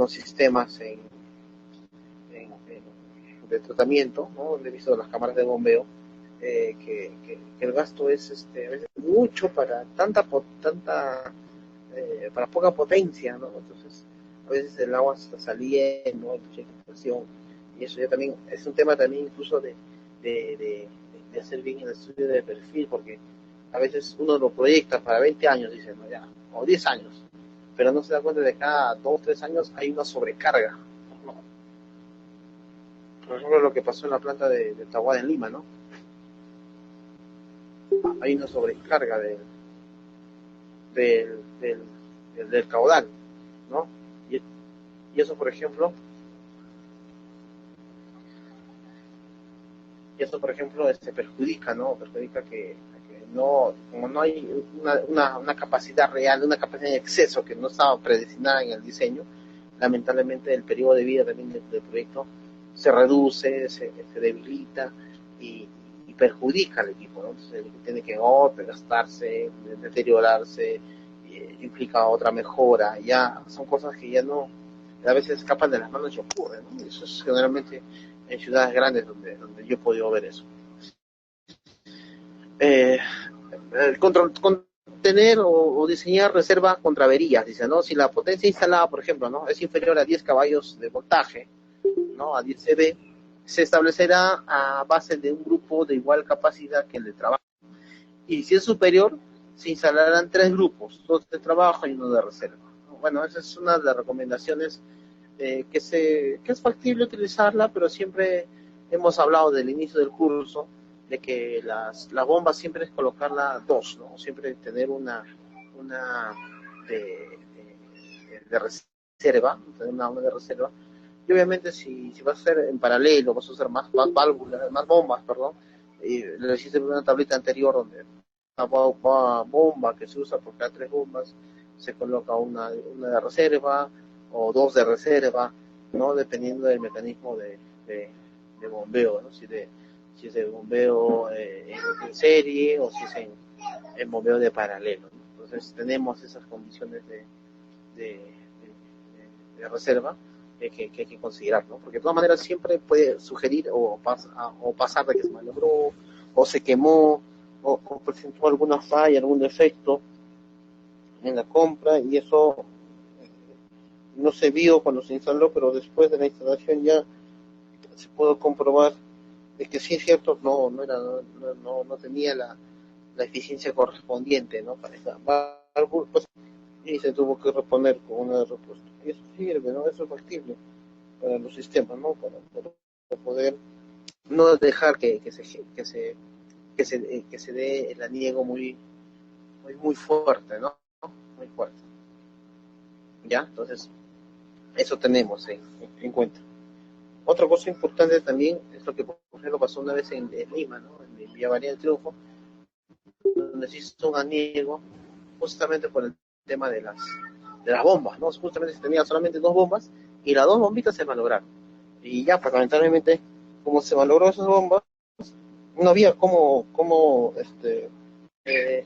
sistemas de tratamiento, ¿no? Donde he visto las cámaras de bombeo, que el gasto es a veces mucho para para poca potencia, ¿no? Entonces, a veces el agua está saliendo, mucha presión, y eso ya también es un tema también incluso de hacer bien el estudio de perfil, porque a veces uno lo proyecta para 20 años, dice, no, ya, o 10 años, pero no se da cuenta de que cada 2 3 años hay una sobrecarga, ¿no? Por ejemplo, lo que pasó en la planta de Tahuada en Lima, ¿no? Hay una sobrecarga del, del, del caudal, ¿no? Y, y eso, por ejemplo, perjudica, ¿no? Perjudica que no, como no hay una capacidad real, una capacidad en exceso que no estaba predestinada en el diseño, lamentablemente el periodo de vida también del proyecto se reduce, se debilita y, y perjudica al equipo, ¿no? Entonces el equipo tiene que gastarse, deteriorarse, implica otra mejora, ya son cosas que ya no, a veces escapan de las manos y ocurren, ¿no? Eso es generalmente en ciudades grandes donde yo he podido ver eso. Eh, contener o diseñar reserva contra averías, dice, ¿no? Si la potencia instalada, por ejemplo, ¿no? Es inferior a 10 caballos de voltaje, ¿no? A 10 CV, se establecerá a base de un grupo de igual capacidad que el de trabajo. Y si es superior, se instalarán 3 grupos, 2 de trabajo y uno de reserva. Bueno, esa es una de las recomendaciones que es factible utilizarla, pero siempre hemos hablado del inicio del curso de que las bombas siempre es colocarlas dos, ¿no? Siempre tener una de reserva, tener una de reserva. Y obviamente si vas a hacer en paralelo, vas a usar más válvulas, más bombas, perdón, y lo hiciste en una tablita anterior donde una bomba que se usa por cada tres bombas, se coloca una de reserva o dos de reserva, ¿no? Dependiendo del mecanismo de bombeo, ¿no? Si es de bombeo en serie o si es en bombeo de paralelo, ¿no? Entonces tenemos esas condiciones de, de reserva que hay que considerar, ¿no? Porque de todas maneras siempre puede sugerir o pasar de que se malogró o se quemó o presentó alguna falla, algún defecto en la compra y eso no se vio cuando se instaló, pero después de la instalación ya se pudo comprobar de que sí es cierto, no tenía la eficiencia correspondiente, ¿no? Para esa válvula, pues, y se tuvo que reponer con una de repuesto. Y eso sirve, ¿no? Eso es factible para los sistemas, ¿no? Para poder no dejar que se dé el aniego muy fuerte, ¿no? Muy fuerte. ¿Ya? Entonces, eso tenemos en cuenta. Otra cosa importante también es lo que, por ejemplo, pasó una vez en Lima, ¿no? En Villa María del Triunfo, donde se hizo un aniego justamente por el tema de las bombas, ¿no? Justamente se tenía solamente dos bombas y las dos bombitas se malograron. Y ya, pues lamentablemente, como se malogró esas bombas, no había eh,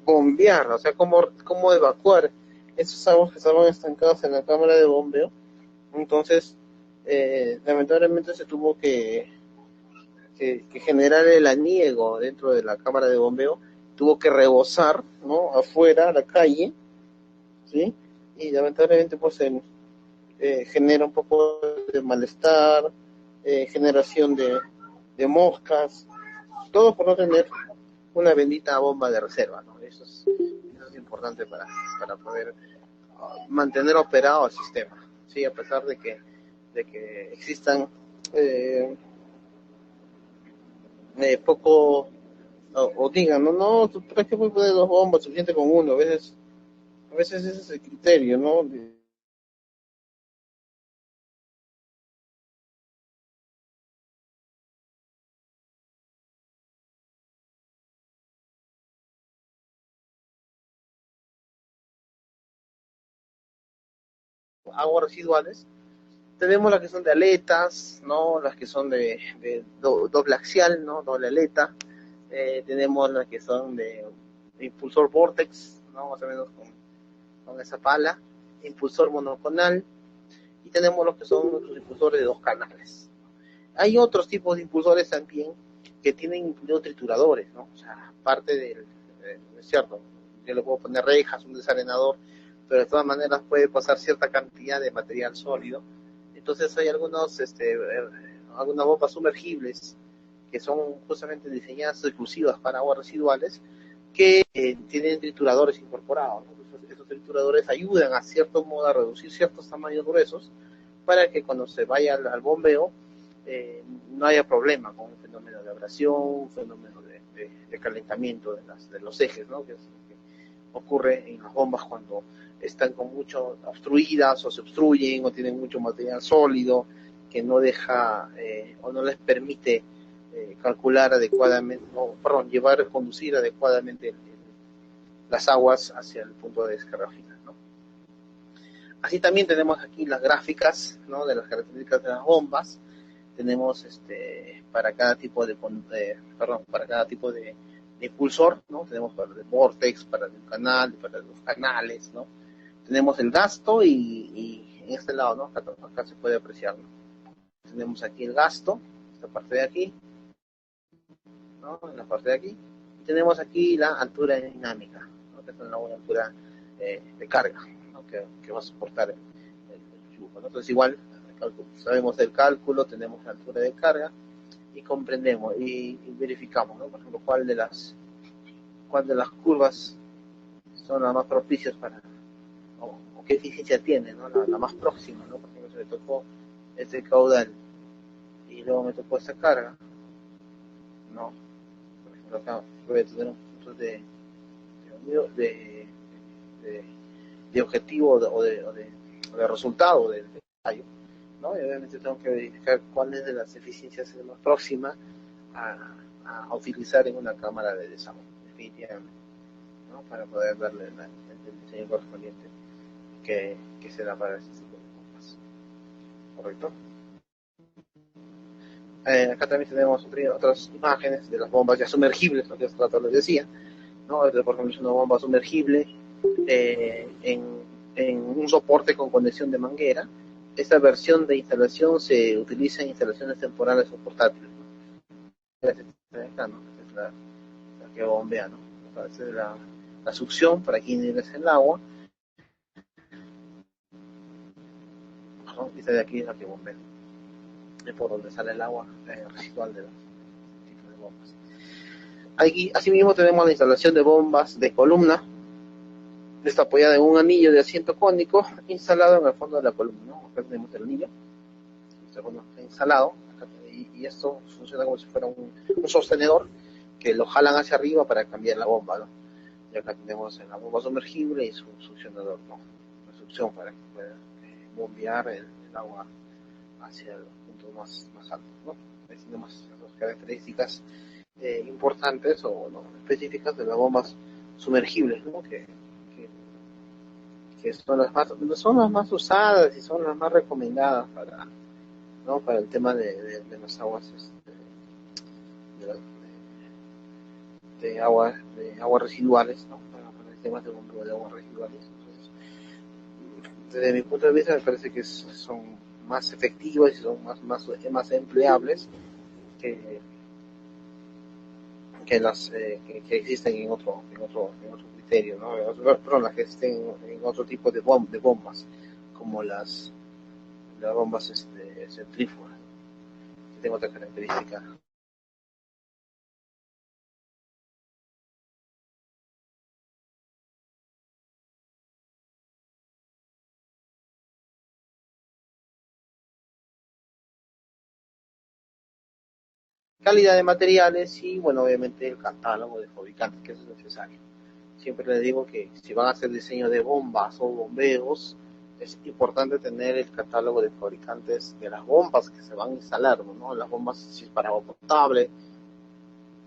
bombear, o sea, cómo evacuar esos aguas que estaban estancados en la cámara de bombeo. Entonces, lamentablemente se tuvo que generar el aniego dentro de la cámara de bombeo, tuvo que rebosar, ¿no? Afuera, a la calle, ¿sí? Y lamentablemente, pues, genera un poco de malestar, generación de moscas, todo por no tener una bendita bomba de reserva, ¿no? Eso es importante para poder mantener operado el sistema, ¿sí? A pesar de que existan eh, poco, o digan, no, ¿para qué voy a poner dos bombas? Suficiente con uno, a veces ese es el criterio, ¿no? De aguas residuales. Tenemos las que son de aletas, ¿no? Las que son de doble axial, ¿no? Doble aleta. Tenemos las que son de impulsor vortex, ¿no? Más o menos con esa pala. Impulsor monoconal. Y tenemos los que son nuestros impulsores de dos canales. Hay otros tipos de impulsores también que tienen incluidos trituradores, ¿no? O sea, parte es cierto, yo le puedo poner rejas, un desarenador, pero de todas maneras puede pasar cierta cantidad de material sólido. Entonces hay algunas bombas sumergibles que son justamente diseñadas exclusivas para aguas residuales que tienen trituradores incorporados, ¿no? Esos trituradores ayudan a cierto modo a reducir ciertos tamaños gruesos para que cuando se vaya al bombeo no haya problema con un fenómeno de abrasión, un fenómeno de calentamiento de los ejes, ¿no? Que ocurre en las bombas cuando están con mucho obstruidas o se obstruyen o tienen mucho material sólido que no deja o no les permite calcular adecuadamente, conducir adecuadamente las aguas hacia el punto de descarga final, ¿no? Así también tenemos aquí las gráficas, ¿no? De las características de las bombas. Tenemos para cada tipo para cada tipo de impulsor, ¿no? Tenemos para el vortex, para el canal, para los canales, ¿no? Tenemos el gasto y en este lado, ¿no? Acá se puede apreciar, ¿no? Tenemos aquí el gasto, esta parte de aquí, ¿no? En la parte de aquí. Y tenemos aquí la altura dinámica, ¿no? Que es una buena altura de carga, ¿no? Que va a soportar el flujo, ¿no? Entonces igual sabemos el cálculo, tenemos la altura de carga y comprendemos y verificamos, ¿no? Por ejemplo, cuál de las curvas son las más propicias o qué eficiencia tiene, ¿no? La más próxima, ¿no? Por ejemplo, se le tocó este caudal y luego me tocó esta carga, ¿no? Por ejemplo, acá voy a tener un punto de, de, de objetivo o de resultado del ensayo, ¿no? Y obviamente tengo que verificar cuál es de las eficiencias más próximas a, a utilizar en una cámara de desagüe, definitivamente, ¿no? Para poder darle el diseño correspondiente que se da para ese tipo de bombas, ¿correcto? Acá también tenemos otras imágenes de las bombas ya sumergibles, lo que hace rato les decía, ¿no? Por ejemplo, es una bomba sumergible en un soporte con conexión de manguera. Esta versión de instalación se utiliza en instalaciones temporales o portátiles, ¿no? Esta, ¿no? Es la que bombea, ¿no? Esta es la succión para que ingrese el agua, ¿no? Y esta de aquí es la que bombea, es por donde sale el agua residual de los tipos de bombas. Aquí, asimismo, tenemos la instalación de bombas de columna. Está apoyada en un anillo de asiento cónico instalado en el fondo de la columna, ¿no? Acá tenemos el anillo, está instalado, y esto funciona como si fuera un sostenedor que lo jalan hacia arriba para cambiar la bomba, ¿no? Y acá tenemos la bomba sumergible y su succionador, ¿no? La succión para que pueda bombear el agua hacia los puntos más altos, ¿no? Tiene más las características importantes o no, específicas de las bombas sumergibles, ¿no? Que son las más usadas y son las más recomendadas para, ¿no? Para el tema de las aguas de aguas residuales, ¿no? Para el tema de bombeo de aguas residuales. Entonces, desde mi punto de vista me parece que son más efectivas y son más empleables que, que existen en otro criterio, ¿no? Perdón, las que existen en otro tipo de bombas, como las bombas centrífugas, que tienen otra característica. Calidad de materiales y, bueno, obviamente el catálogo de fabricantes, que eso es necesario. Siempre les digo que si van a hacer diseño de bombas o bombeos, es importante tener el catálogo de fabricantes de las bombas que se van a instalar, ¿no? Las bombas, si es para agua potable,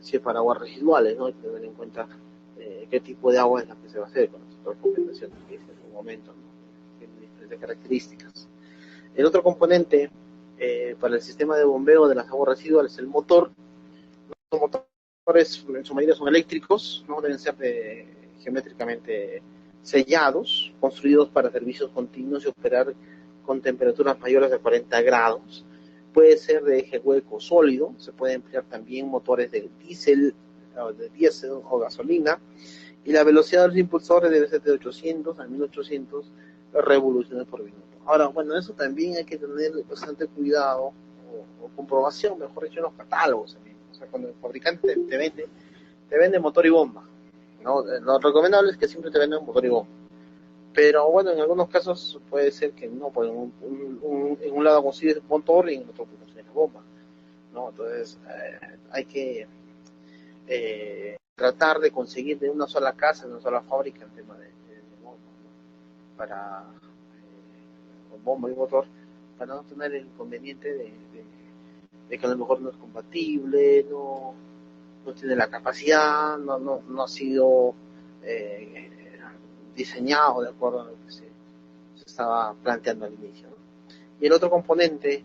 si es para aguas residuales, ¿no? Hay que tener en cuenta qué tipo de agua es la que se va a hacer, con las recomendaciones que hice en un momento, ¿no? Tiene diferentes características. El otro componente para el sistema de bombeo de las aguas residuales es el motor. Los motores en su mayoría son eléctricos, no deben ser geométricamente sellados, construidos para servicios continuos y operar con temperaturas mayores de 40 grados. Puede ser de eje hueco sólido, se puede emplear también motores de diésel o gasolina, y la velocidad de los impulsores debe ser de 800 a 1800 revoluciones por minuto. Ahora, bueno, eso también hay que tener bastante cuidado o comprobación, mejor dicho, en los catálogos también. O sea, cuando el fabricante te vende motor y bomba, ¿no? Lo recomendable es que siempre te vendan motor y bomba. Pero bueno, en algunos casos puede ser que no, pues en un lado consigues motor y en otro consigues la bomba, ¿no? Entonces, hay que tratar de conseguir de una sola casa, de una sola fábrica el tema de bomba, ¿no? Para con bomba y motor, para no tener el inconveniente de que a lo mejor no es compatible, no tiene la capacidad, no ha sido eh, diseñado de acuerdo a lo que se estaba planteando al inicio, ¿no? Y el otro componente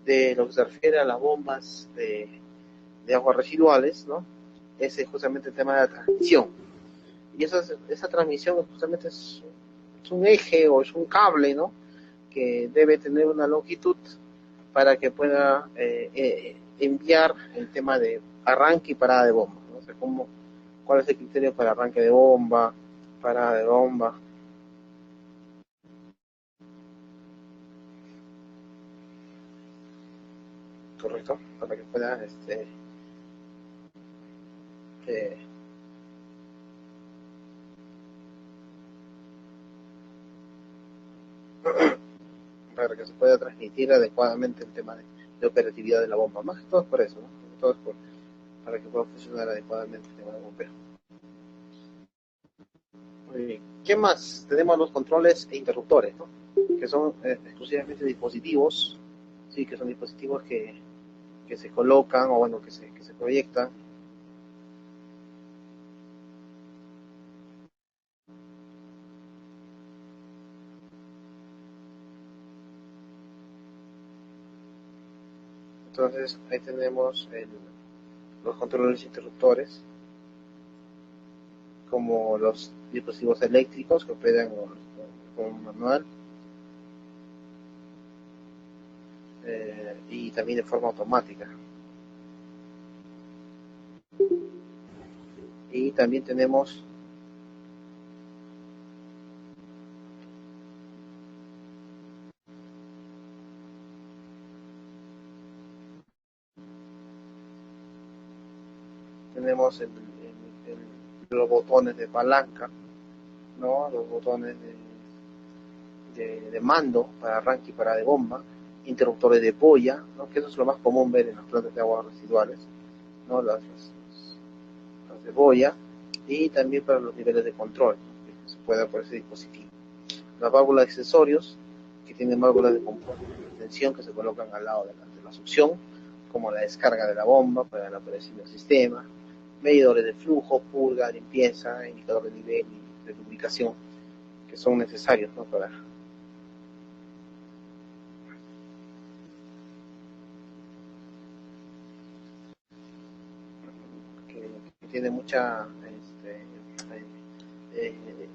de lo que se refiere a las bombas de aguas residuales, ¿no? Es justamente el tema de la transmisión. Y esa transmisión justamente es un eje o es un cable, ¿no? Que debe tener una longitud para que pueda enviar el tema de arranque y parada de bomba, ¿no? O sea, cuál es el criterio para arranque de bomba, parada de bomba, correcto, para que pueda eh, para que se pueda transmitir adecuadamente el tema de de operatividad de la bomba. Más que todo es por eso, ¿no? Más que todo es para que pueda funcionar adecuadamente el tema de bombeo. Muy bien. ¿Qué más? Tenemos los controles e interruptores, ¿no? Que son exclusivamente dispositivos, sí, que son dispositivos que se colocan o bueno, que se proyectan. Entonces ahí tenemos los controles interruptores, como los dispositivos eléctricos que operan con manual y también de forma automática. Y también tenemos los botones de palanca, ¿no? Los botones de mando para arranque y para de bomba, interruptores de boya, ¿no? Que eso es lo más común ver en las plantas de aguas residuales, ¿no? Las de boya, y también para los niveles de control, ¿no? Que se puede por ese dispositivo. Las válvulas de accesorios, que tienen válvulas de tensión que se colocan al lado de la succión, como la descarga de la bomba para la operación del sistema, medidores de flujo, purga, limpieza, indicador de nivel y de lubricación, que son necesarios, ¿no? Para que tiene mucha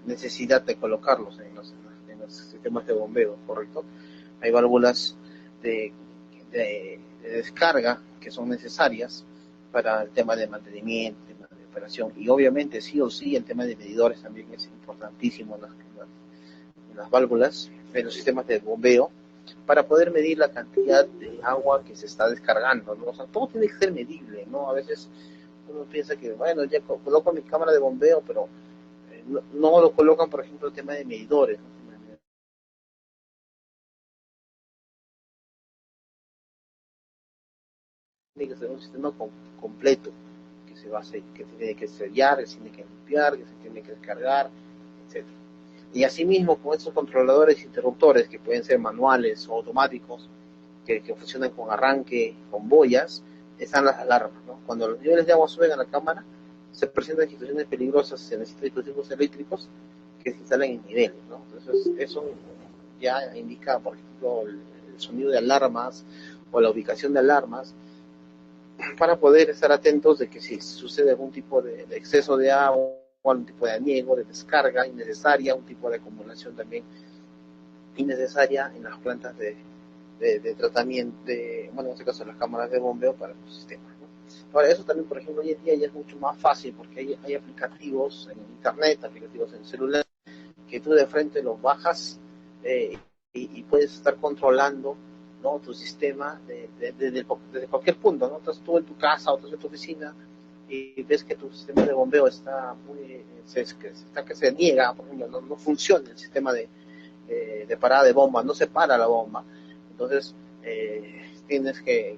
necesidad de colocarlos en los sistemas de bombeo, ¿correcto? Hay válvulas de, de descarga que son necesarias para el tema de mantenimiento, el tema de operación, y obviamente sí o sí el tema de medidores también es importantísimo en las válvulas, en los sistemas de bombeo, para poder medir la cantidad de agua que se está descargando, ¿no? O sea, todo tiene que ser medible, ¿no? A veces uno piensa que, bueno, ya coloco mi cámara de bombeo, pero no lo colocan, por ejemplo, el tema de medidores, ¿no? Tiene que ser un sistema completo, que se base, que se tiene que sellar, que se tiene que limpiar, que se tiene que descargar, etcétera. Y asimismo, con estos controladores e interruptores, que pueden ser manuales o automáticos, que funcionan con arranque, con boyas, están las alarmas, ¿no? Cuando los niveles de agua suben a la cámara, se presentan situaciones peligrosas, se necesitan dispositivos eléctricos que se instalan en niveles, ¿no? Entonces, eso ya indica, por ejemplo, el sonido de alarmas o la ubicación de alarmas, para poder estar atentos de que si sucede algún tipo de exceso de agua, algún tipo de aniego, de descarga innecesaria, un tipo de acumulación también innecesaria en las plantas de tratamiento, bueno, en este caso las cámaras de bombeo para los sistemas, ¿no? Ahora, eso también, por ejemplo, hoy en día ya es mucho más fácil porque hay aplicativos en internet, aplicativos en celular, que tú de frente los bajas y puedes estar controlando, ¿no? Tu sistema desde cualquier punto, ¿no? Estás tú en tu casa o estás en tu oficina y ves que tu sistema de bombeo está que se niega, por ejemplo, no funciona el sistema de parada de bomba, no se para la bomba. Entonces, tienes que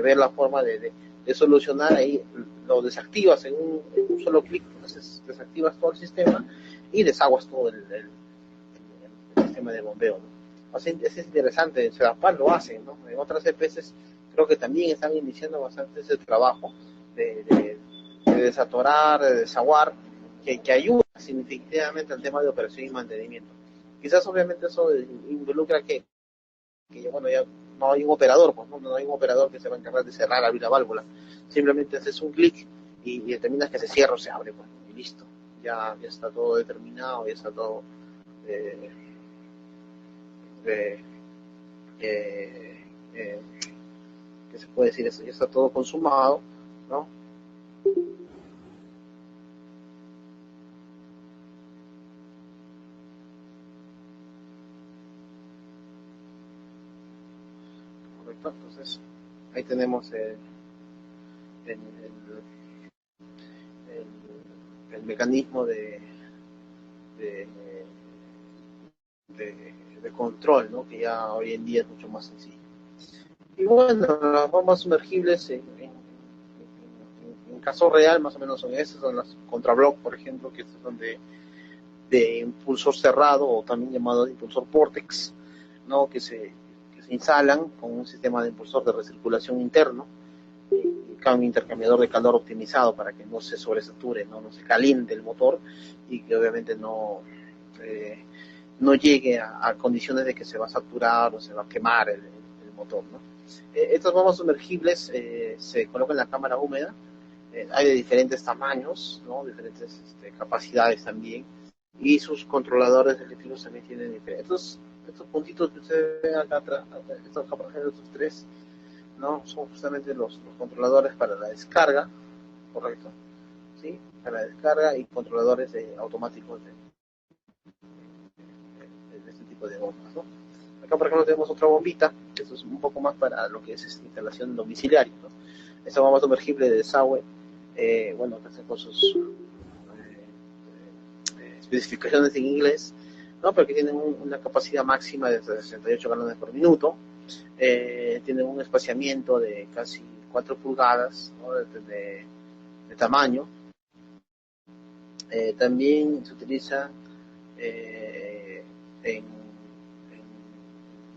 ver la forma de solucionar ahí, lo desactivas en un solo clic, entonces desactivas todo el sistema y desaguas todo el sistema de bombeo, ¿no? O sea, es interesante, en Sedapal lo hacen, ¿no? En otras EPS creo que también están iniciando bastante ese trabajo de desatorar, de desaguar, que ayuda significativamente al tema de operación y mantenimiento. Quizás obviamente eso involucra que bueno, ya no hay un operador, pues no hay un operador que se va a encargar de cerrar, abrir la válvula. Simplemente haces un clic y determinas que se cierra o se abre, pues, y listo. Ya está todo determinado, ya está todo eh, eh, eh, eh, ¿qué se puede decir eso? Ya está todo consumado, ¿no? Correcto. Entonces, ahí tenemos el, el mecanismo de, de control, ¿no? Que ya hoy en día es mucho más sencillo. Y bueno, las bombas sumergibles en caso real más o menos son esas, son las contrablock, por ejemplo, que son de impulsor cerrado o también llamado de impulsor vortex, ¿no? Que se instalan con un sistema de impulsor de recirculación interno y un intercambiador de calor optimizado para que no se sobresature, no se caliente el motor y que obviamente eh, no llegue a condiciones de que se va a saturar o se va a quemar el motor, ¿no? Estas bombas sumergibles se colocan en la cámara húmeda, hay de diferentes tamaños, ¿no? Diferentes capacidades también, y sus controladores eléctricos también tienen diferentes. Estos puntitos que usted ve acá atrás, estos caparazones, estos tres, ¿no? Son justamente los controladores para la descarga, correcto, ¿sí? Para la descarga y controladores automáticos de este tipo de bombas, ¿no? Acá, por ejemplo, tenemos otra bombita, que esto es un poco más para lo que es instalación domiciliaria, ¿no? Esta bomba sumergible de desagüe, bueno, que hace con sus especificaciones en inglés, ¿no? Pero que tienen una capacidad máxima de 68 galones por minuto, tienen un espaciamiento de casi 4 pulgadas, ¿no? de tamaño. También se utiliza en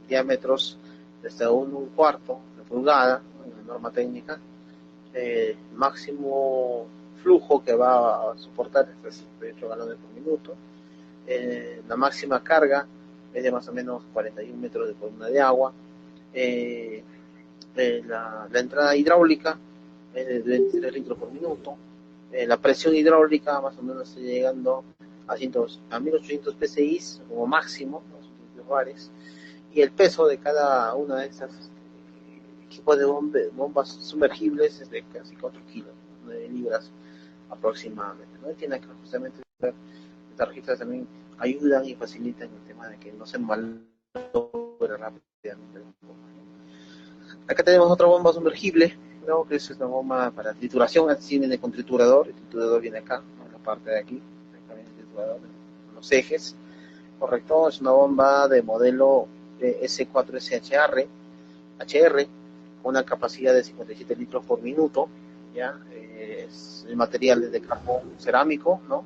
diámetros de hasta un cuarto de pulgada, en la norma técnica, máximo flujo que va a soportar es 68 galones por minuto. La máxima carga es de más o menos 41 metros de columna de agua. La entrada hidráulica es de 23 litros por minuto. La presión hidráulica más o menos está llegando a 1800 psi como máximo, los bares, y el peso de cada una de esas equipos de bombas sumergibles es de casi 4 kilos, 9 libras aproximadamente, ¿no? Tiene que justamente estas registras también ayudan y facilitan el tema de que no se malogre rápidamente. Acá tenemos otra bomba sumergible, ¿no? Que es una bomba para trituración, así viene con triturador, el triturador viene acá, ¿no? En la parte de aquí, acá viene el triturador, los ejes, correcto, es una bomba de modelo S4SHR, con una capacidad de 57 litros por minuto, ¿ya? El material es de carbón cerámico, ¿no?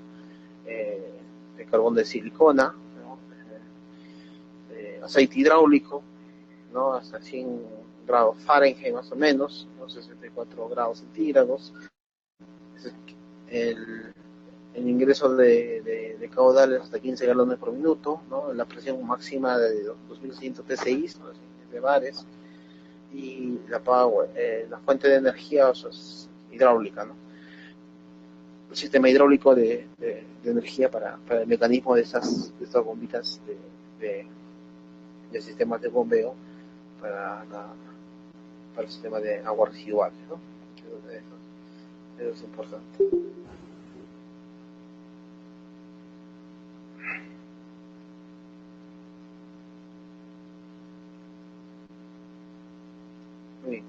De carbón de silicona, ¿no? Aceite hidráulico, ¿no? Hasta 100 grados Fahrenheit más o menos, ¿no? 64 grados centígrados. El, el ingreso de caudal es hasta 15 galones por minuto, ¿no? La presión máxima de 2100 psi, ¿no? De bares, y la fuente de energía, o sea, es hidráulica, ¿no? El sistema hidráulico de energía para el mecanismo de estas bombitas de sistemas de bombeo para, para el sistema de agua residual, ¿no? Eso es importante. Muy bien.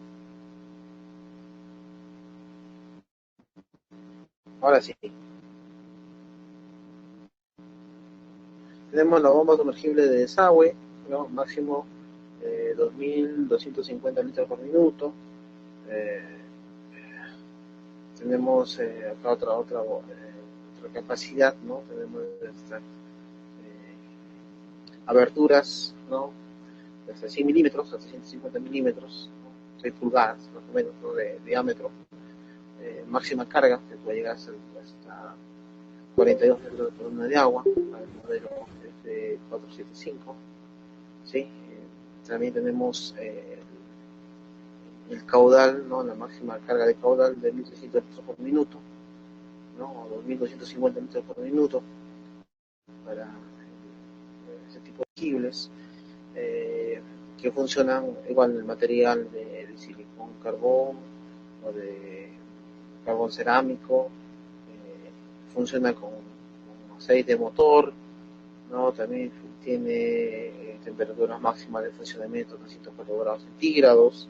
Ahora sí, tenemos la bomba sumergible de desagüe, ¿no? Máximo 2.250 litros por minuto. Eh, Tenemos acá otra capacidad, ¿no? Tenemos estas aberturas, ¿no? Hasta 100 milímetros, hasta 150 milímetros, ¿no? 6 pulgadas más o menos, ¿no? De diámetro. Máxima carga que puede llegar hasta 42 litros de columna de agua para el modelo F475, ¿sí? También tenemos el caudal, ¿no? La máxima carga de caudal de 1.300 litros por minuto, ¿no? O 2.250 litros por minuto para ese tipo de fusibles, que funcionan igual en el material de silicón carbón o de carbón cerámico, funciona con aceite de motor, ¿no? También tiene temperaturas máximas de funcionamiento de 304 grados centígrados,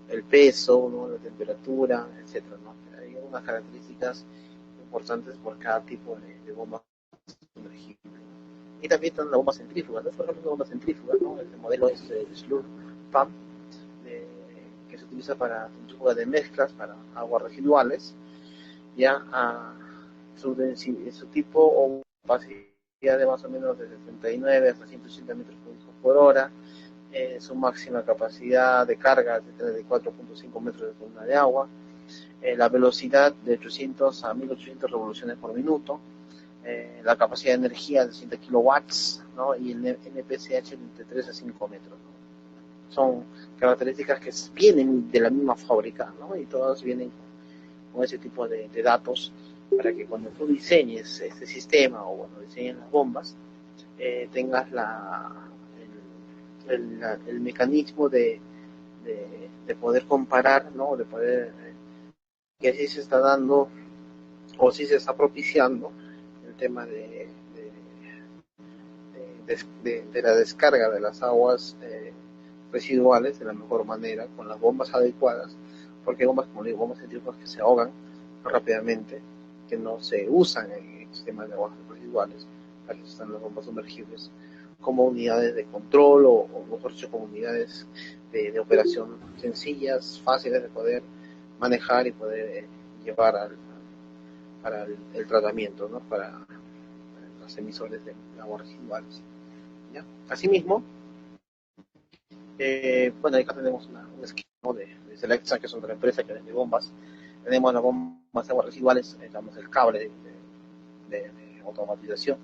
el peso, ¿no? La temperatura, etcétera, ¿no? Hay unas características importantes por cada tipo de bomba sumergible. Y también están las bombas centrífugas, ¿no? Por ejemplo, una bomba centrífuga, ¿no? El modelo es el Slurp Pump utiliza para centrífuga de mezclas, para aguas residuales, ya su tipo o capacidad de más o menos de 79 hasta 180 metros cúbicos por hora, su máxima capacidad de carga de 4.5 metros de columna de agua, la velocidad de 800 a 1800 revoluciones por minuto, la capacidad de energía de 100 kilowatts, ¿no? Y el NPCH de entre 3 a 5 metros, ¿no? Son características que vienen de la misma fábrica, ¿no? Y todas vienen con ese tipo de datos para que cuando tú diseñes este sistema o cuando diseñes las bombas, tengas el mecanismo de poder comparar, ¿no? De poder, que así se está dando o si se está propiciando el tema de la descarga de las aguas residuales de la mejor manera, con las bombas adecuadas, porque hay bombas, como digo, bombas centrífugas que se ahogan rápidamente, que no se usan en sistemas de aguas residuales, para eso están las bombas sumergibles, como unidades de control o mejor dicho, como unidades de operación sencillas, fáciles de poder manejar y poder llevar para el tratamiento, ¿no? Para los emisores de aguas residuales, ¿ya? Asimismo, bueno, acá tenemos un esquema de Selectra, que es otra empresa que vende bombas. Tenemos las bombas de aguas residuales, tenemos el cable de automatización,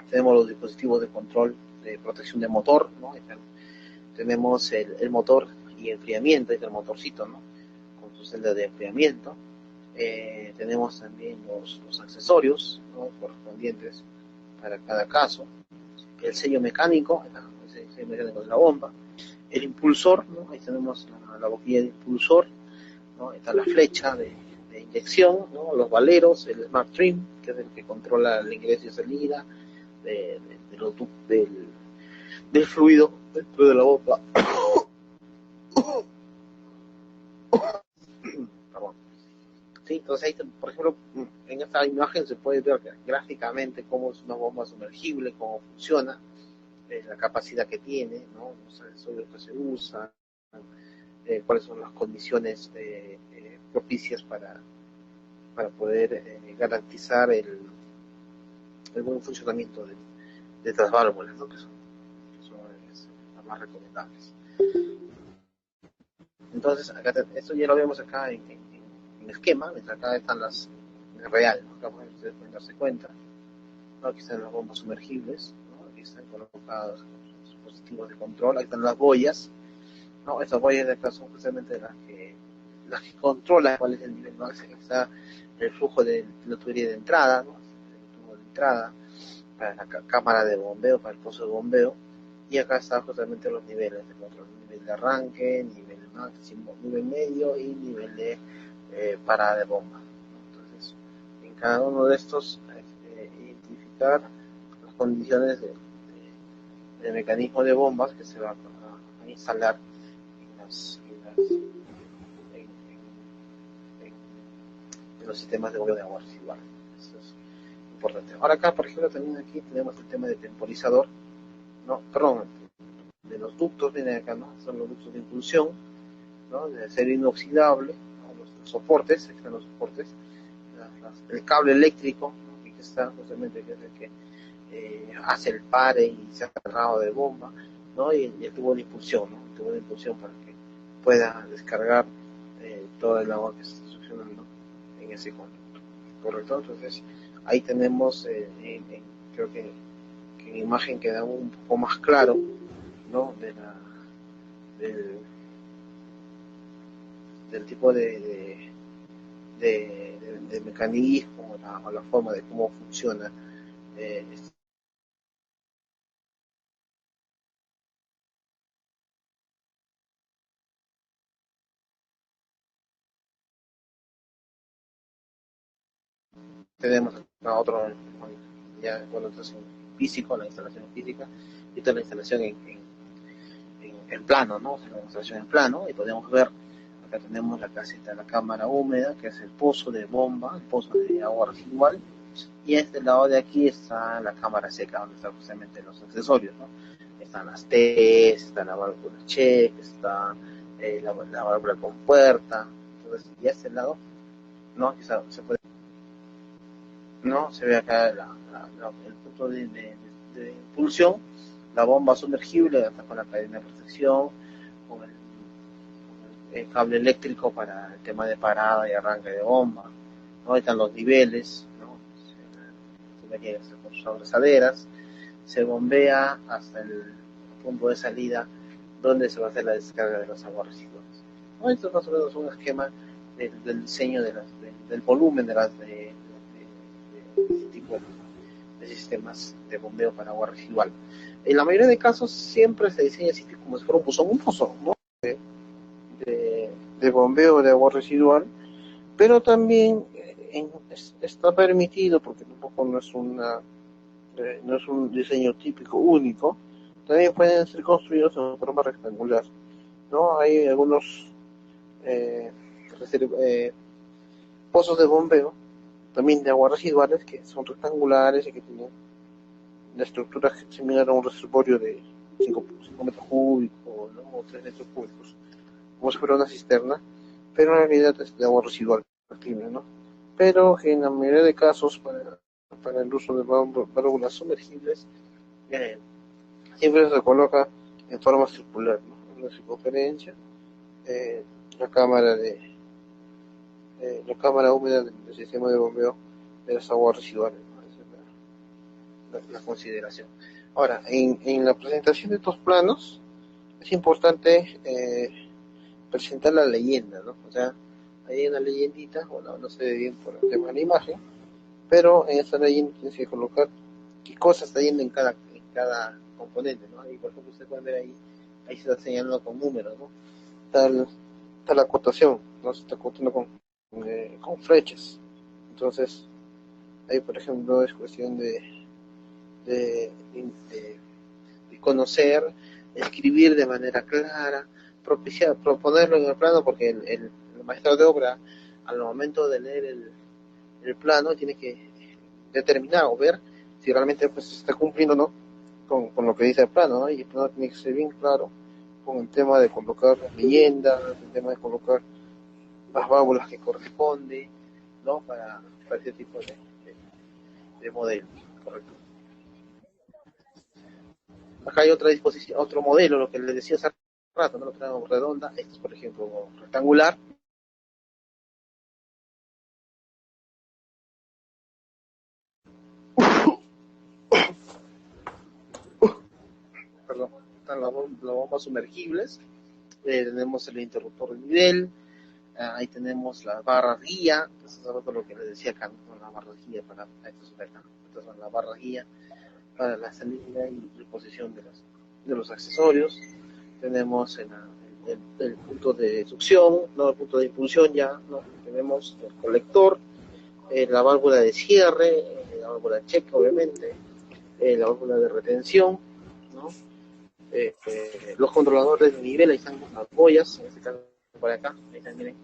tenemos los dispositivos de control de protección de motor, ¿no? Tenemos el motor y enfriamiento, es el motorcito, ¿no? Con su celda de enfriamiento. Tenemos también los accesorios, ¿no? Correspondientes para cada caso. El sello mecánico, el sello mecánico de la bomba. El impulsor, ¿no? Ahí tenemos la boquilla de impulsor, ¿no? Está la flecha de inyección, ¿no? Los valeros, el Smart Trim, que es el que controla el ingreso y salida del fluido dentro de la bomba. Perdón. Sí, entonces ahí, por ejemplo, en esta imagen se puede ver gráficamente cómo es una bomba sumergible, cómo funciona, la capacidad que tiene, ¿no? Los accesorios que se usan, cuáles son las condiciones propicias para poder garantizar el buen funcionamiento de estas válvulas, ¿no? Que son las más recomendables. Entonces, acá esto ya lo vemos acá en esquema, mientras acá están las en real, ¿no? Acá ustedes pueden darse cuenta, ¿no? Aquí están las bombas sumergibles, ¿no? Aquí están colocados los dispositivos de control, ahí están las boyas, ¿no? Estas boyas de acá son justamente las que controlan cuál es el nivel máximo, está el flujo de la tubería de entrada, ¿no? El tubo de entrada, para la cámara de bombeo, para el pozo de bombeo, y acá están justamente los niveles de control, nivel de arranque, nivel máximo, nivel medio y nivel de parada de bomba, ¿no? Entonces, en cada uno de estos hay que identificar las condiciones del mecanismo de bombas que se va a instalar en los sistemas de bombeo de agua residual. Eso es importante. Ahora acá, por ejemplo, también aquí tenemos el tema de temporizador, no, perdón, de los ductos, viene acá, ¿no? Son los ductos de impulsión, ¿no? De acero inoxidable, ¿no? Los soportes, están los soportes, el cable eléctrico, ¿no? Que está justamente, que es el que hace el pare y se ha cerrado de bomba, ¿no? Y el tubo de impulsión, ¿no? El tubo de impulsión para que pueda descargar toda el agua que se está succionando en ese conducto, ¿correcto? Entonces, ahí tenemos, creo que en imagen queda un poco más claro, ¿no? Del, del tipo de mecanismo o la forma de cómo funciona. Eh, Tenemos acá otro, ya cuando estás en físico, la instalación física, y toda la instalación en plano, ¿no? O sea, la instalación en plano, y podemos ver, acá tenemos la caseta, la cámara húmeda, que es el pozo de bomba, el pozo de agua residual, y a este lado de aquí está la cámara seca, donde están justamente los accesorios, ¿no? Están las T's, está la válvula check, está la válvula compuerta. Entonces, y a este lado, ¿no? Quizá se puede, ¿no? Se ve acá el punto de impulsión, la bomba sumergible, hasta con la cadena de protección, con el cable eléctrico para el tema de parada y arranque de bomba, ¿no? Ahí están los niveles, ¿no? Se ve que con sus abrazaderas, se bombea hasta el punto de salida donde se va a hacer la descarga de las aguas residuales. ¿No? Esto es más o menos un esquema del diseño del volumen de este tipo de sistemas de bombeo para agua residual. En la mayoría de casos siempre se diseña así como si fuera un pozo, ¿no? De bombeo de agua residual, pero también está permitido, porque tampoco no es un diseño típico único, también pueden ser construidos en forma rectangular, ¿no? Hay algunos eh, pozos de bombeo, también de aguas residuales, que son rectangulares y que tienen la estructura similar a un reservorio de 5 metros cúbicos, ¿no? O 3 metros cúbicos, como si fuera una cisterna, pero en realidad es de agua residual, ¿no? Pero que en la mayoría de casos, para el uso de válvulas sumergibles, eh, siempre se coloca en forma circular, ¿no? Una circunferencia, eh, la cámara la cámara húmeda del sistema de bombeo de las aguas residuales, ¿no? Esa es la consideración. Ahora, en la presentación de estos planos es importante presentar la leyenda, ¿no? O sea, hay una leyendita, bueno, no sé bien por el tema de la imagen, pero en esa leyenda tienes que colocar qué cosas está yendo en cada componente, ¿no? Ahí, por ejemplo, usted puede ver ahí se está señalando con números, ¿no? Está la acotación, ¿no? Se está acotando con flechas. Entonces, ahí, por ejemplo, es cuestión de, de, de conocer, escribir de manera clara, proponerlo en el plano, porque el maestro de obra, al momento de leer el plano, tiene que determinar o ver si realmente pues, se está cumpliendo, ¿no? Con lo que dice el plano, ¿no? Y el plano tiene que ser bien claro con el tema de colocar leyendas, el tema de colocar las válvulas que corresponde, ¿no? Para ese tipo de modelos, correcto. Acá hay otra disposición, otro modelo, lo que les decía hace rato, ¿no? Lo tenemos redonda, este es por ejemplo rectangular, perdón, están las bombas sumergibles, tenemos el interruptor de nivel, ahí tenemos las barras guía, eso es lo que les decía acá, ¿no? Las barras guía estas son las barras guía para la salida y reposición de los accesorios. Tenemos el punto de succión, ¿no? El punto de impulsión ya, ¿no? Tenemos el colector, la válvula de cierre, la válvula de cheque, obviamente, la válvula de retención, ¿no? Los controladores de nivel, ahí están las boyas, en este caso por acá, ahí están, miren.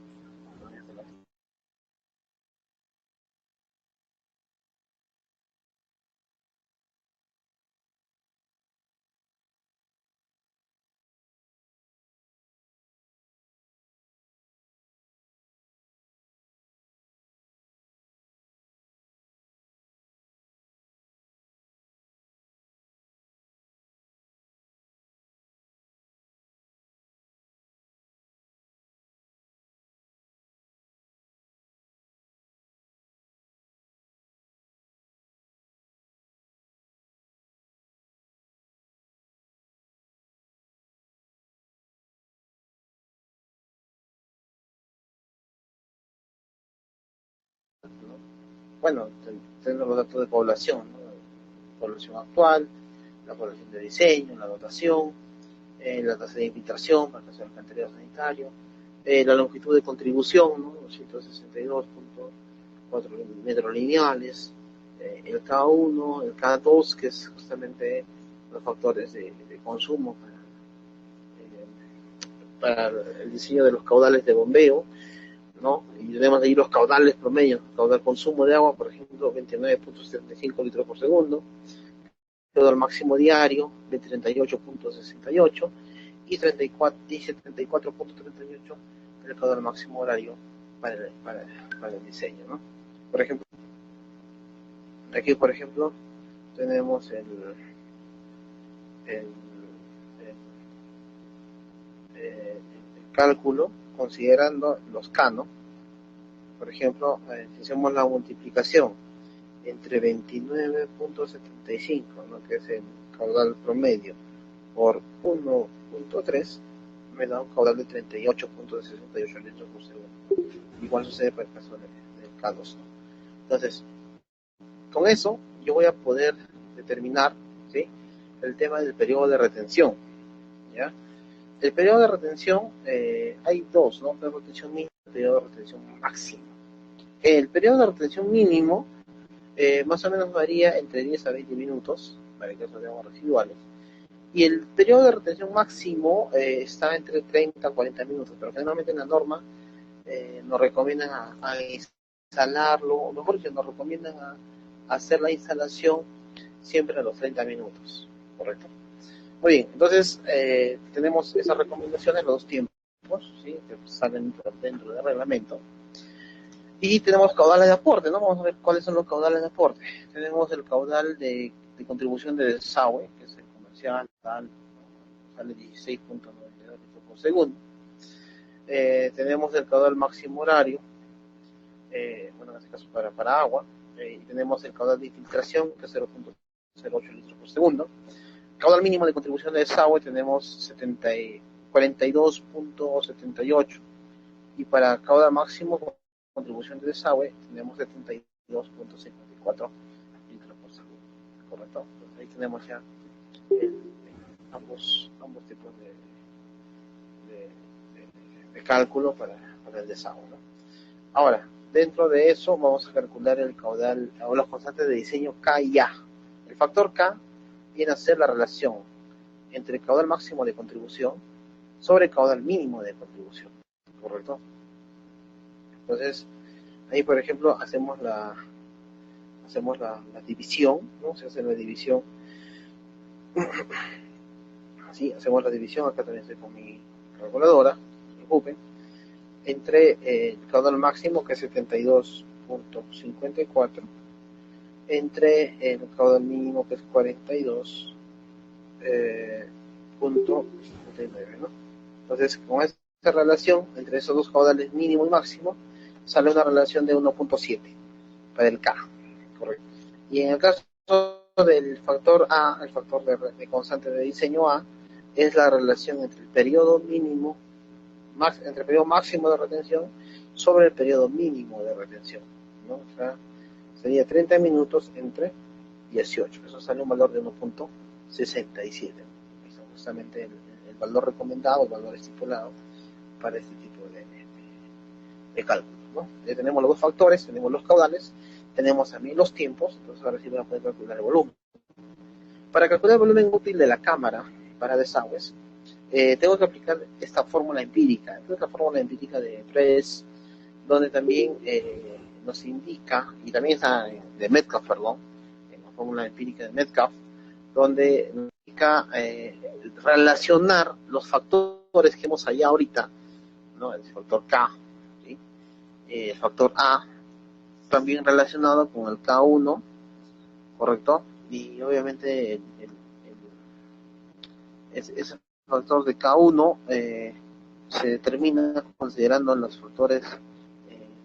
¿No? Bueno, tenemos los datos de población, ¿no? Población actual, la población de diseño, la dotación, la tasa de infiltración para el alcantarillado sanitario, la longitud de contribución, ¿no? 262.4 metros lineales, el K1, el K2, que es justamente los factores de consumo para el diseño de los caudales de bombeo, ¿no? Y tenemos ahí los caudales promedios, caudal consumo de agua, por ejemplo, 29.75 litros por segundo, caudal máximo diario de 38.68, y 34 y 74.38 el caudal máximo horario para el diseño, ¿no? Por ejemplo, aquí por ejemplo tenemos el, el cálculo considerando los K, ¿no? Por ejemplo, si hacemos la multiplicación entre 29.75, ¿no? Que es el caudal promedio, por 1.3, me da un caudal de 38.68 litros por segundo. Igual sucede para el caso del K2, ¿no? Entonces, con eso yo voy a poder determinar, ¿sí?, el tema del periodo de retención, ¿ya? El periodo de retención, hay dos, ¿no? Periodo de retención mínimo y periodo de retención máximo. El periodo de retención mínimo más o menos varía entre 10 a 20 minutos para el caso de aguas residuales. Y el periodo de retención máximo está entre 30 a 40 minutos, pero generalmente en la norma nos recomiendan a instalarlo, o mejor dicho, nos recomiendan a hacer la instalación siempre a los 30 minutos, ¿correcto? Muy bien, entonces tenemos esas recomendaciones, los dos tiempos, ¿sí?, que salen dentro del reglamento. Y tenemos caudales de aporte, ¿no? Vamos a ver cuáles son los caudales de aporte. Tenemos el caudal de contribución de desagüe, que es el comercial, tal, ¿no? Sale 16.92 litros por segundo. Tenemos el caudal máximo horario, bueno, en este caso para agua. Y tenemos el caudal de infiltración, que es 0.08 litros por segundo. Caudal mínimo de contribución de desagüe tenemos 42.78. Y para caudal máximo contribución de desagüe tenemos 72.54 litros por segundo, ¿correcto? Entonces ahí tenemos ya ambos tipos de cálculo para el desagüe, ¿no? Ahora, dentro de eso vamos a calcular el caudal o los constantes de diseño K y A. El factor K viene a ser la relación entre el caudal máximo de contribución sobre el caudal mínimo de contribución, ¿correcto? Entonces, ahí por ejemplo hacemos la división, ¿no? Se hace la división, ¿sí? Hacemos la división, acá también estoy con mi calculadora, no se preocupen, entre el caudal máximo, que es 72.54, entre el caudal mínimo, que es 42.59, ¿no? Entonces, con esta relación entre esos dos caudales mínimo y máximo, sale una relación de 1.7 para el K, correcto. Y en el caso del factor A, el factor de constante de diseño A, es la relación entre el periodo mínimo, entre el periodo máximo de retención sobre el periodo mínimo de retención, ¿no? O sea, sería 30 minutos entre 18. Eso sale un valor de 1.67. Eso es justamente el valor recomendado, el valor estipulado para este tipo de cálculo, ¿no? Ya tenemos los dos factores, tenemos los caudales, tenemos también los tiempos. Entonces ahora sí voy a poder calcular el volumen. Para calcular el volumen útil de la cámara para desagües, tengo que aplicar esta fórmula empírica. Esta fórmula empírica de Press, donde también nos indica, y también está de Metcalfe, perdón, en la fórmula empírica de Metcalfe, donde nos indica relacionar los factores que hemos hallado ahorita, ¿no? El factor K, ¿sí? El factor A, también relacionado con el K1, ¿correcto? Y obviamente ese factor de K1 se determina considerando los factores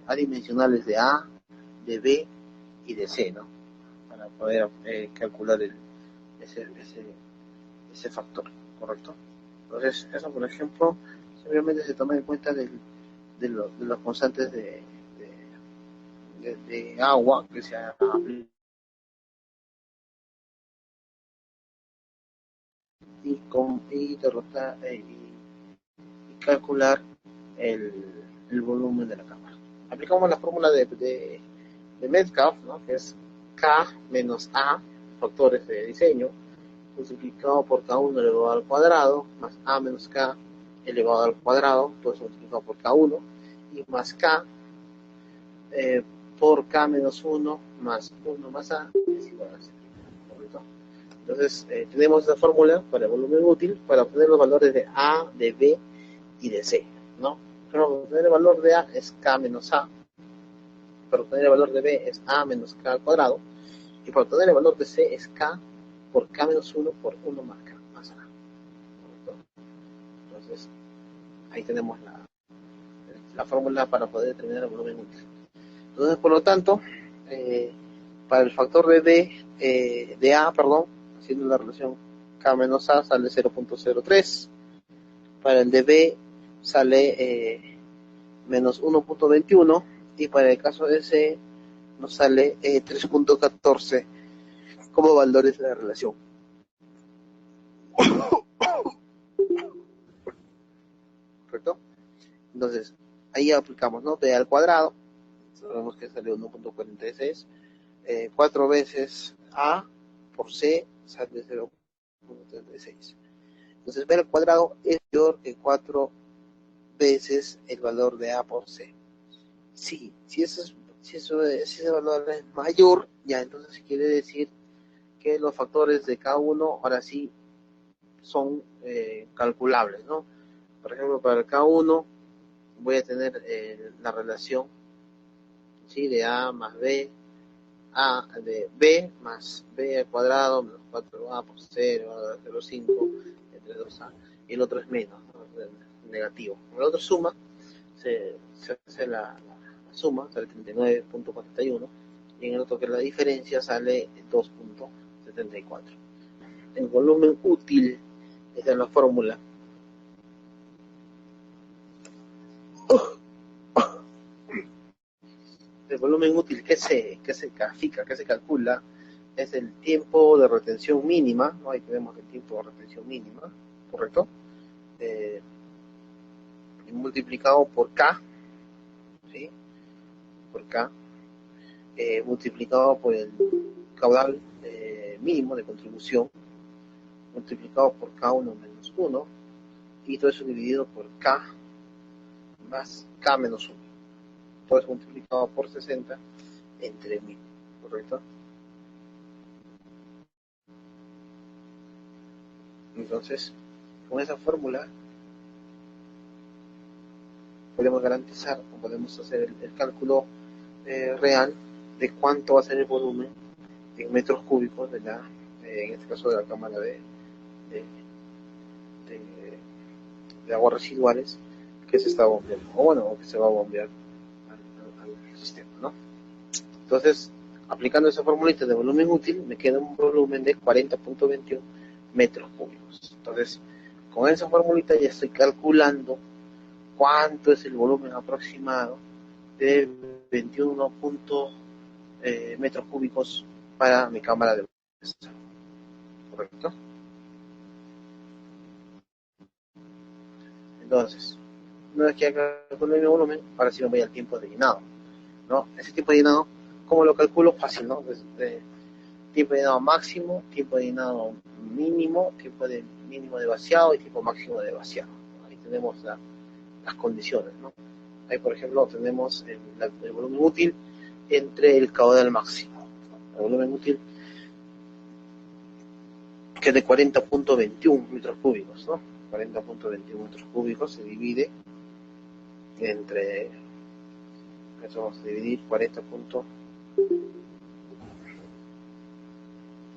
adimensionales de A, de B y de C, ¿no? Para poder calcular ese factor, ¿correcto? Entonces, eso, por ejemplo, simplemente se toma en cuenta de los constantes de agua que se aplica y calcular el volumen de la cámara. Aplicamos la fórmula de Metcalfe, ¿no? Que es K menos A, factores de diseño, multiplicado por K1 elevado al cuadrado, más A menos K elevado al cuadrado, todo eso multiplicado por K1, y más K por K menos 1 más 1 más A es igual a 0, ¿correcto? Entonces, tenemos esta fórmula para el volumen útil para obtener los valores de A, de B y de C, ¿no? Para obtener el valor de A es K menos A, para obtener el valor de B es A menos K al cuadrado, y para obtener el valor de C es K por K menos 1 por 1 más K más A. ¿Correcto? Entonces, ahí tenemos la fórmula para poder determinar el volumen útil. Entonces, por lo tanto, para el factor de A, perdón, haciendo la relación K menos A sale 0.03, para el de B sale menos 1.21 y para el caso de C nos sale 3.14 como valores de la relación. ¿Correcto? Entonces, ahí aplicamos, ¿no? B al cuadrado, sabemos que sale 1.46, 4 veces A por C sale 0.36. Entonces B al cuadrado es mayor que 4 veces el valor de A por C. Sí, si ese valor es mayor, ya entonces quiere decir que los factores de cada uno ahora sí son calculables, ¿no? Por ejemplo, para el K1 voy a tener la relación, ¿sí? De A más B, A de B más B al cuadrado menos 4A por 0, 0,5 entre 2A, y el otro es menos, ¿no? Negativo. El otro suma, se hace la suma, sale 39.41, y en el otro que es la diferencia sale 2.74. El volumen útil, esa es la fórmula. El volumen útil que se grafica, que se calcula, es el tiempo de retención mínima, ¿no? Ahí tenemos el tiempo de retención mínima, ¿correcto? Eh, multiplicado por K, ¿sí? Por K, multiplicado por el caudal mínimo de contribución, multiplicado por K1 menos 1, y todo eso dividido por K más K menos 1. Todo eso multiplicado por 60 entre 1000, ¿correcto? Entonces, con esa fórmula podemos garantizar o podemos hacer el cálculo real de cuánto va a ser el volumen en metros cúbicos de la, en este caso de la cámara de, de, de aguas residuales que se está bombeando, o bueno, que se va a bombear al sistema, ¿no? Entonces, aplicando esa formulita de volumen útil, me queda un volumen de 40.21 metros cúbicos. Entonces, con esa formulita ya estoy calculando cuánto es el volumen aproximado de 21 metros cúbicos para mi cámara de bomberos. ¿Correcto? Entonces, una vez que ya calculé mi volumen, ahora sí me voy al tiempo de llenado, ¿no? Ese tiempo de llenado, ¿cómo lo calculo? Fácil, ¿no? Desde tiempo de llenado máximo, tiempo de llenado mínimo, tiempo de mínimo de vaciado y tiempo máximo de vaciado. Ahí tenemos las condiciones, ¿no? Ahí, por ejemplo, tenemos el volumen útil entre el caudal máximo. El volumen útil que es de 40.21 metros cúbicos, ¿no? 40.21 metros cúbicos se divide entre, eso vamos a dividir 40 puntos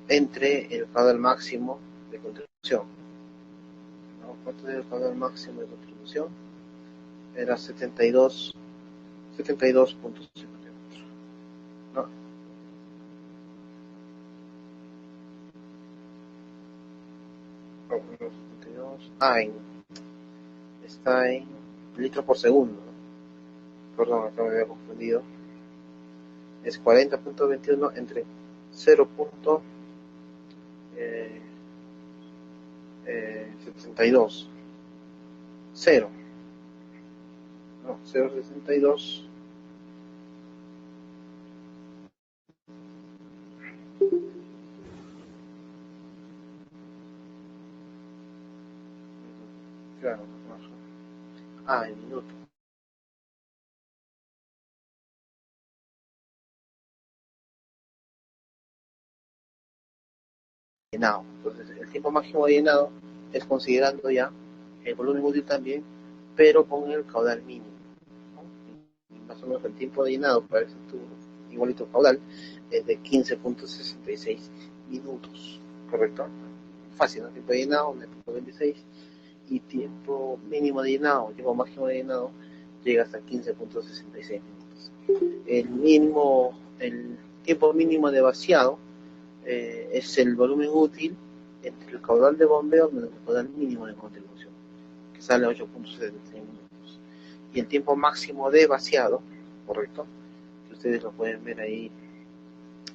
entre el caudal máximo de contribución, ¿no? ¿Cuánto es el caudal máximo de contribución? Era 72.50, ¿no? Está en litros por segundo, ¿no? Perdón, acá me había confundido. Es 40.21 entre 0.72. 0, no, 0.62. Claro, en minutos. llenado. Entonces, el tiempo máximo de llenado es considerando ya el volumen útil también, pero con el caudal mínimo, ¿no? Y más o menos el tiempo de llenado para ese tubo igualito caudal es de 15.66 minutos, ¿correcto? Fácil, ¿no? Tiempo de llenado, 9.26, y tiempo mínimo de llenado, tiempo máximo de llenado, llega hasta 15.66 minutos. El tiempo mínimo de vaciado es el volumen útil entre el caudal de bombeo menos el caudal mínimo de contribución, que sale a 8.73 minutos. Y el tiempo máximo de vaciado, correcto, que ustedes lo pueden ver ahí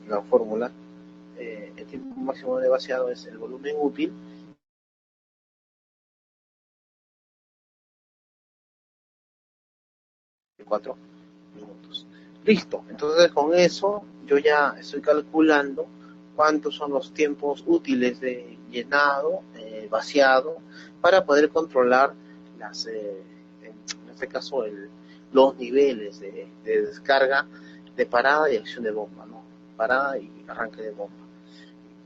en la fórmula, el tiempo máximo de vaciado es el volumen útil de 4 minutos. Listo, entonces con eso yo ya estoy calculando cuántos son los tiempos útiles de llenado, vaciado, para poder controlar en este caso los niveles de descarga, de parada y acción de bomba, ¿no? Parada y arranque de bomba.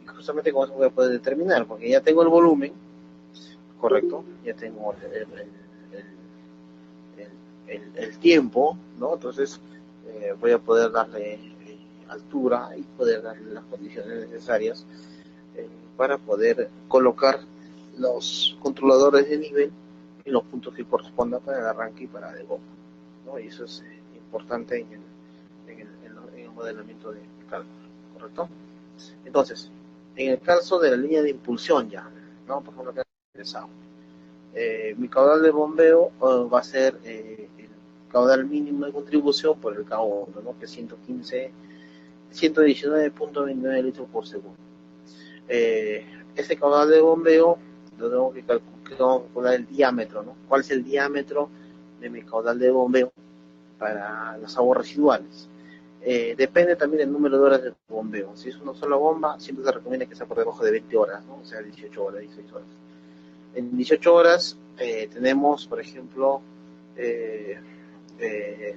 Y justamente con eso voy a poder determinar, porque ya tengo el volumen, correcto, ya tengo el tiempo, ¿no? Entonces voy a poder darle altura y poder darle las condiciones necesarias para poder colocar los controladores de nivel en los puntos que correspondan para el arranque y para el bomba, ¿no? Y eso es importante en el modelamiento de cálculo, ¿correcto? Entonces, en el caso de la línea de impulsión ya, ¿no? Por ejemplo, acá interesado. Mi caudal de bombeo va a ser el caudal mínimo de contribución por el K1, ¿no? Que es 119.29 litros por segundo. Ese caudal de bombeo lo tengo que calcular el diámetro, ¿no? ¿Cuál es el diámetro de mi caudal de bombeo para las aguas residuales? Depende también del número de horas de bombeo. Si es una sola bomba, siempre se recomienda que sea por debajo de 20 horas, ¿no? O sea, 18 horas, 16 horas. En 18 horas tenemos, por ejemplo, eh,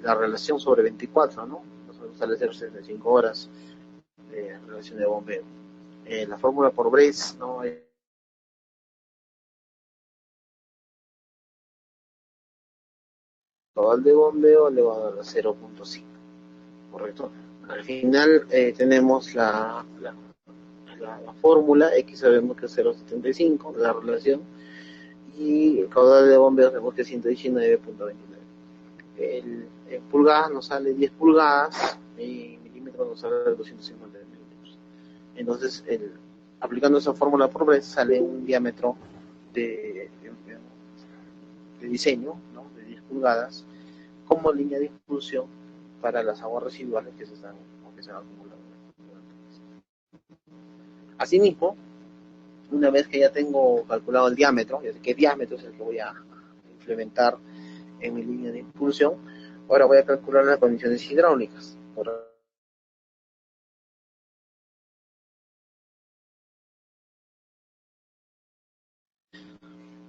la relación sobre 24, ¿no? Nos sale 0,65 horas de relación de bombeo. La fórmula por Brace, ¿no? El total de bombeo le va a dar 0.5, ¿correcto? Al final tenemos la fórmula, X sabemos que es 0.75, la relación, y el caudal de bombeo sabemos que es 119.29. En pulgadas nos sale 10 pulgadas y milímetros nos sale 250 milímetros. Entonces, aplicando esa fórmula por vez, sale un diámetro de, de diseño, ¿no? De 10 pulgadas como línea de impulsión para las aguas residuales que se han acumulado. Asimismo, una vez que ya tengo calculado el diámetro, ya sé qué diámetro es el que voy a implementar en mi línea de impulsión, ahora voy a calcular las condiciones hidráulicas.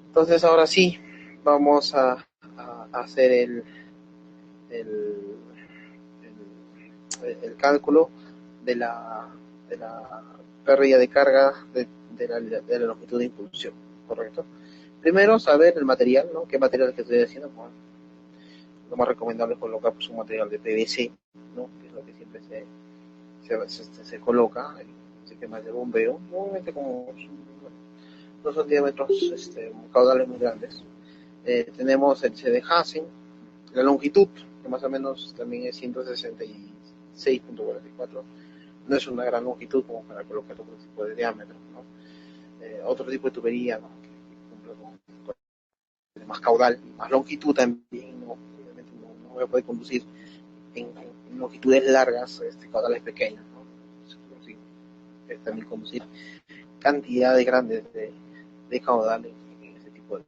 Entonces ahora sí, vamos a hacer el, el cálculo de de la pérdida de carga de la longitud de impulsión, ¿correcto? Primero, saber el material, ¿no? ¿Qué material que estoy haciendo? Bueno, lo más recomendable es colocar pues, un material de PVC, ¿no? Que es lo que siempre se coloca en sistemas de bombeo, normalmente como no son diámetros caudales muy grandes. Tenemos el CD Hazen, la longitud, que más o menos también es 166.44. No es una gran longitud como para colocar otro tipo de diámetro, ¿no? Otro tipo de tubería, ¿no? Que cumple con más caudal, más longitud también, ¿no? Obviamente no voy a poder conducir en longitudes largas, caudales pequeños, ¿no? Sí, también conducir cantidades grandes de caudal en ese tipo de,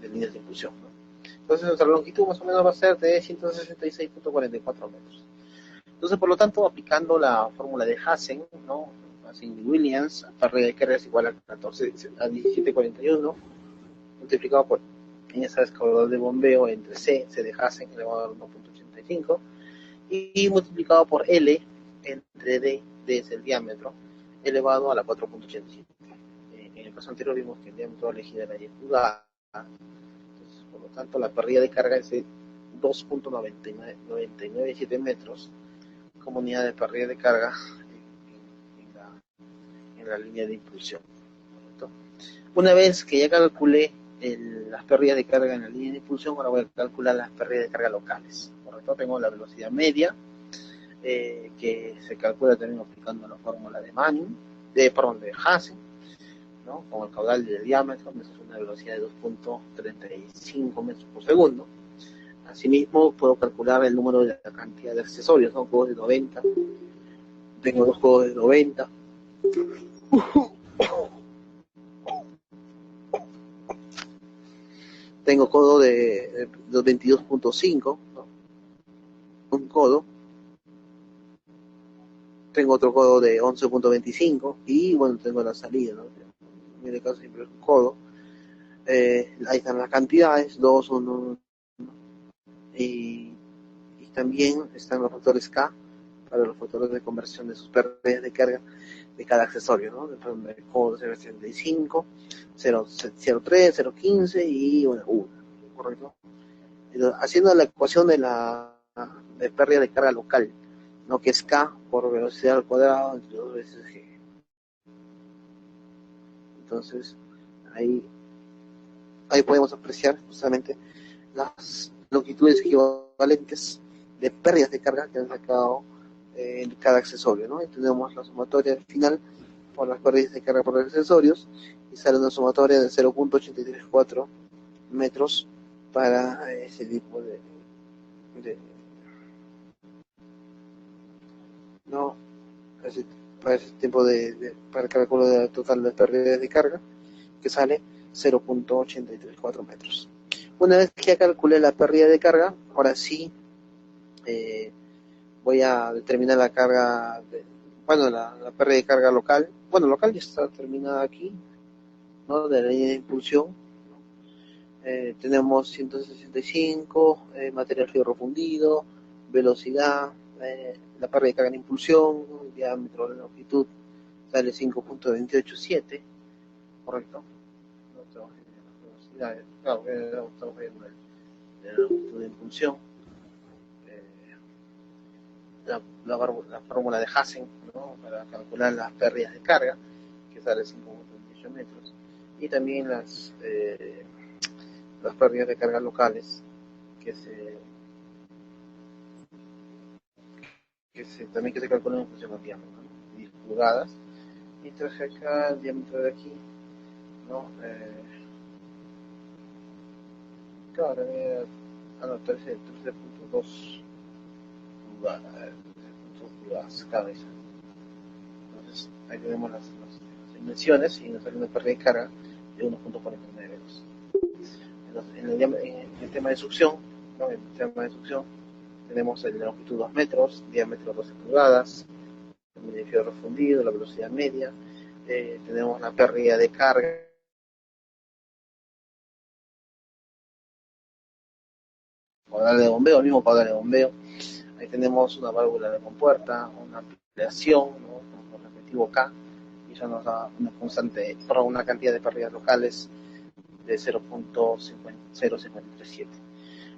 de líneas de impulsión, ¿no? Entonces nuestra longitud más o menos va a ser de 166.44 metros. Entonces, por lo tanto, aplicando la fórmula de Hazen, ¿no? Hazen y Williams, pérdida de carga es igual a 1741, multiplicado por, ya sabes, caudal de bombeo entre C de Hazen elevado a 1.85, y multiplicado por L, entre D es el diámetro, elevado a la 4.85. En el caso anterior vimos que el diámetro elegido era 10 pulgadas, entonces, por lo tanto la pérdida de carga es de 2.997 metros como unidad de pérdida de carga en la línea de impulsión. ¿Correcto? Una vez que ya calculé las pérdidas de carga en la línea de impulsión, ahora voy a calcular las pérdidas de carga locales. ¿Correcto? Tengo la velocidad media, que se calcula también aplicando la fórmula de Manning, de Hasse, ¿no? Con el caudal de diámetro, eso es una velocidad de 2.35 metros por segundo. Asimismo, puedo calcular el número de la cantidad de accesorios, ¿no? Juegos de 90. Tengo dos juegos de 90. Tengo codo de 22.5, ¿no? Un codo. Tengo otro codo de 11.25 y bueno, tengo la salida, ¿no? En este caso siempre es un codo. Ahí están las cantidades, 2, 1, y también están los factores K para los factores de conversión de sus pérdidas de carga de cada accesorio, ¿no? El codo 0.75, 0.03, 0.15 y 1, ¿correcto? Haciendo la ecuación de pérdida de carga local, ¿no? Que es K por velocidad al cuadrado entre 2 veces G. Entonces, ahí podemos apreciar justamente las longitudes equivalentes de pérdidas de carga que han sacado en cada accesorio, ¿no? Y tenemos la sumatoria final por las pérdidas de carga por los accesorios y sale una sumatoria de 0.834 metros para ese tipo de no ese, para ese tipo para el cálculo de total de pérdidas de carga, que sale 0.834 metros. Una vez que ya calculé la pérdida de carga, ahora sí voy a determinar la carga, la pérdida de carga local. Bueno, local ya está terminada aquí, ¿no? De la línea de impulsión. Tenemos 165, material fierro fundido, velocidad, la pérdida de carga en impulsión, diámetro, la longitud, sale 5.287, ¿correcto? No estamos en la velocidad, claro, estamos viendo la longitud de impulsión. La fórmula de Hassen, ¿no? Para calcular las pérdidas de carga, que sale 5.28 metros, y también las pérdidas de carga locales, que también que se calculan en función del diámetro, ¿no? 10 pulgadas, y traje acá el diámetro de aquí, ¿no? Claro, 13.2 pulgadas cada vez. Entonces, ahí tenemos las dimensiones y nos sale una pérdida de carga de 1.49 en el tema de succión, ¿no? En el tema de succión tenemos la longitud 2 metros, diámetro 12 pulgadas, el fierro fundido, la velocidad media, tenemos la pérdida de carga, caudal de bombeo, el mismo caudal de bombeo. Ahí tenemos una válvula de compuerta, una ampliación, ¿no? Con el respectivo K, y eso nos da una cantidad de pérdidas locales de 0.0057.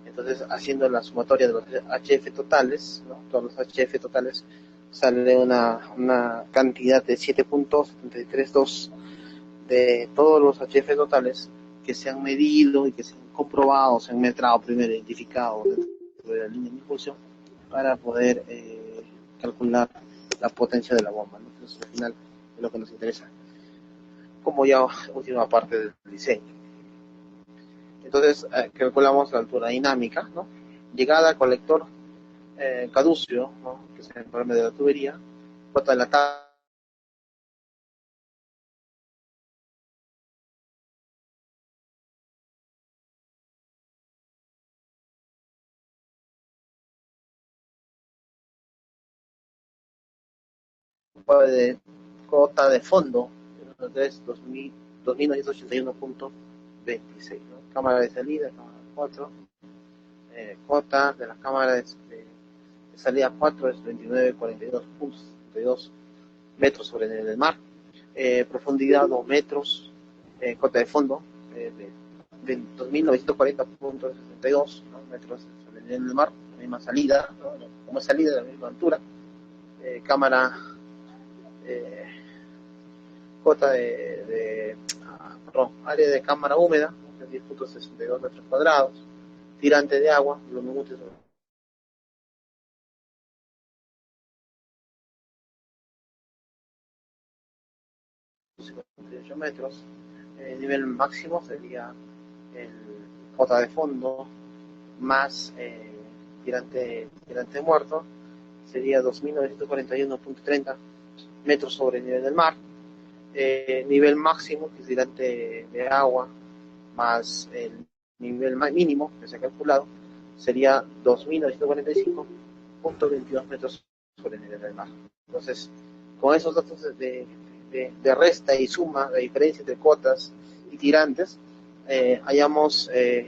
Entonces, haciendo la sumatoria de los HF totales, ¿no? Todos los HF totales, sale una cantidad de 7.732 de todos los HF totales que se han medido y que se han comprobado, se han metrado, primero identificado dentro de la línea de impulsión para poder calcular la potencia de la bomba, ¿no? Entonces, al final es lo que nos interesa, como ya última parte del diseño. Entonces, calculamos la altura dinámica, ¿no? Llegada al colector caducio, ¿no? Que es el problema de la tubería, cuota de la tapa de cota de fondo, entonces 2981.26, ¿no? Cámara de salida, cámara 4, cota de la cámara de salida 4 es 29,42.72 metros sobre el nivel del mar, profundidad 2 metros, cota de fondo de 2.940.62, ¿no? metros sobre el nivel del mar, la misma salida, ¿no? Como salida de la misma altura, cámara, eh, cota área de cámara húmeda, 10.62 metros cuadrados, tirante de agua, volumen útil 58 metros, el nivel máximo sería el cota de fondo más tirante muerto, sería 2.941.30 metros sobre el nivel del mar, nivel máximo, que es tirante de agua, más el nivel mínimo que se ha calculado, sería 2.945.22 metros sobre el nivel del mar. Entonces, con esos datos de resta y suma, de diferencia entre cotas y tirantes,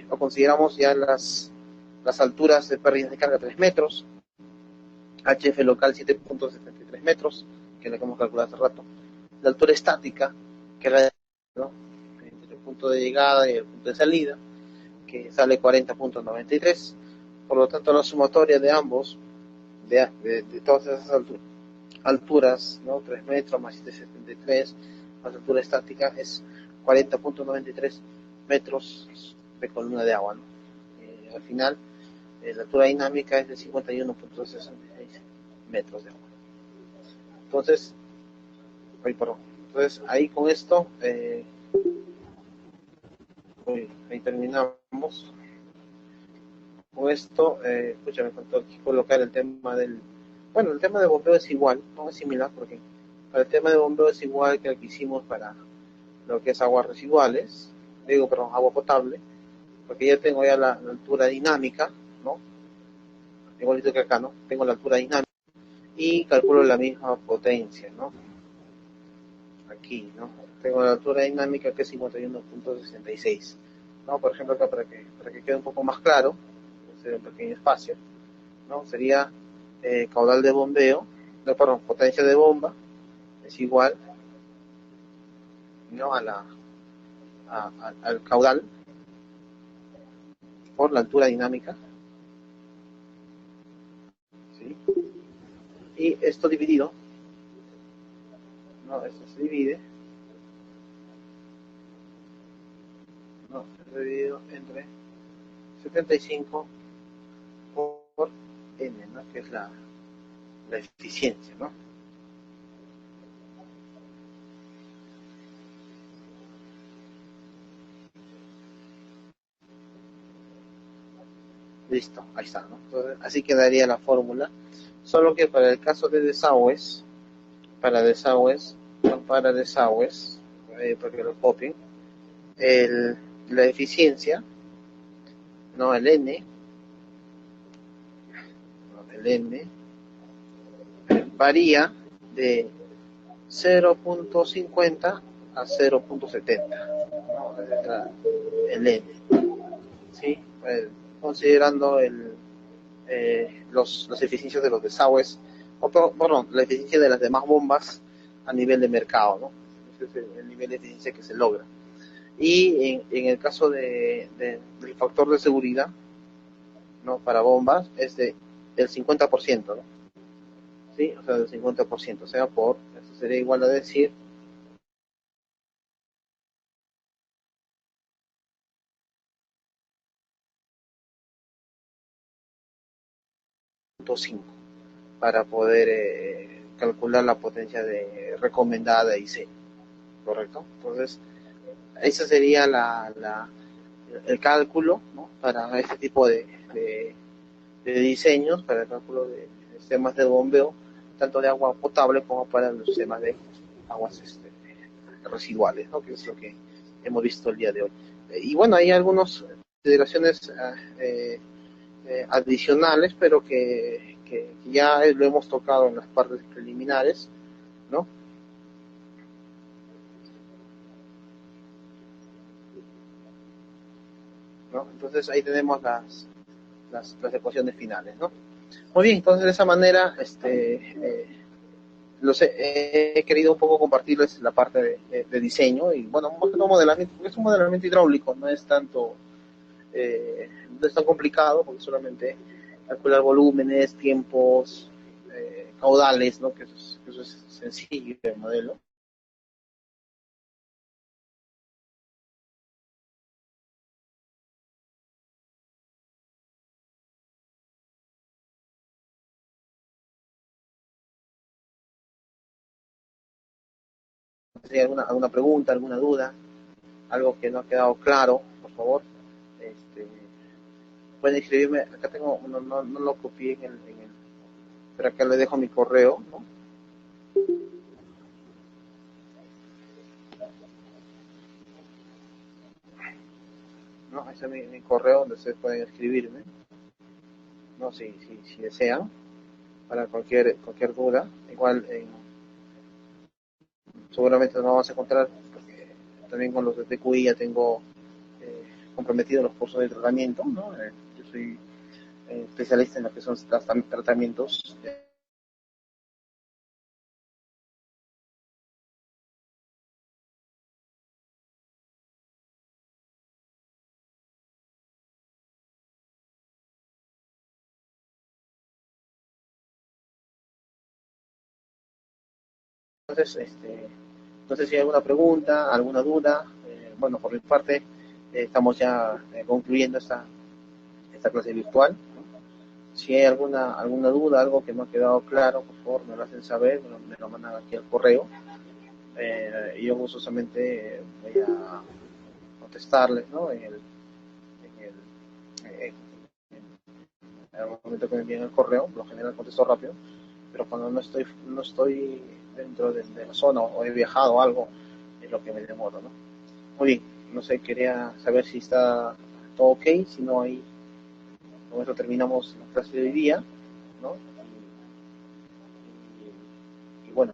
o consideramos ya las alturas de pérdidas de carga 3 metros, HF local 7.73 metros, que es la que hemos calculado hace rato, la altura estática, que es la, ¿no? entre el punto de llegada y el punto de salida, que sale 40.93. Por lo tanto, la sumatoria de ambos, de todas esas alturas, ¿no? 3 metros más 7.73, más altura estática, es 40.93 metros de columna de agua, ¿no? Al final, la altura dinámica es de 51.66 metros de agua. Entonces, ahí con esto, ahí terminamos. Con esto, me faltó aquí colocar el tema bueno, el tema de bombeo es igual, no es similar, porque para el tema de bombeo es igual que el que hicimos para lo que es aguas residuales, agua potable, porque ya tengo ya la altura dinámica, ¿no? Igualito que acá, ¿no? Tengo la altura dinámica y calculo la misma potencia, ¿no? Aquí, ¿no? Tengo la altura dinámica que es 51.66, ¿no? Por ejemplo, acá para que quede un poco más claro, un pequeño espacio, ¿no? Sería caudal de bombeo, no, perdón, potencia de bomba es igual, ¿no? Al caudal por la altura dinámica, ¿sí? Y esto dividido, ¿no? Esto se divide, ¿no? Se dividido entre 75 por N, ¿no? Que es la eficiencia, ¿no? Listo, ahí está, ¿no? Entonces, así quedaría la fórmula. Solo que para el caso de desagües, para desagües, porque lo copien, la eficiencia, no el N, varía de 0.50 a 0.70, ¿no? El N, ¿sí? Considerando las eficiencias de los desagües, perdón, la eficiencia de las demás bombas a nivel de mercado, ¿no? Ese es el nivel de eficiencia que se logra. Y en el caso del factor de seguridad, ¿no? Para bombas es del 50%, ¿no? ¿Sí? O sea, del 50%, o sea, eso sería igual a decir 0.5 para poder calcular la potencia recomendada de IC, ¿correcto? Entonces, ese sería el cálculo, ¿no? Para este tipo de diseños, para el cálculo de sistemas de bombeo, tanto de agua potable como para los sistemas de aguas residuales, ¿no? Que es lo que hemos visto el día de hoy. Y bueno, hay algunas consideraciones adicionales, pero que ya lo hemos tocado en las partes preliminares, ¿no? ¿No? Entonces ahí tenemos las ecuaciones finales, ¿no? Muy bien, entonces de esa manera, he querido un poco compartirles la parte de diseño y bueno, más que todo modelamiento, porque es un modelamiento hidráulico, no es tan complicado, porque solamente calcular volúmenes, tiempos, caudales, ¿no? Que eso es sencillo el modelo. Si hay alguna pregunta, alguna duda, algo que no ha quedado claro, por favor, este, pueden escribirme. Acá tengo, no lo copié pero acá le dejo mi correo, ¿no? ¿No? Ese es mi correo donde ustedes pueden escribirme, ¿no? Si desean, para cualquier duda. Igual, seguramente nos vamos a encontrar, porque también con los de TQI ya tengo comprometido los cursos de tratamiento, ¿no? Yo soy especialista en lo que son tratamientos. Entonces, no sé si hay alguna pregunta, alguna duda. Bueno, por mi parte, estamos ya concluyendo esta clase virtual, ¿no? Si hay alguna duda, algo que no ha quedado claro, por favor, me lo hacen saber, me lo mandan aquí al correo. Y yo gustosamente voy a contestarles, ¿no? En el momento que me envíen el correo, por lo general contesto rápido, pero cuando no estoy dentro de la zona o he viajado o algo, es lo que me demoro, ¿no? Muy bien, no sé, quería saber si está todo ok, si no, ahí con eso terminamos la clase de hoy día, ¿no? Y bueno,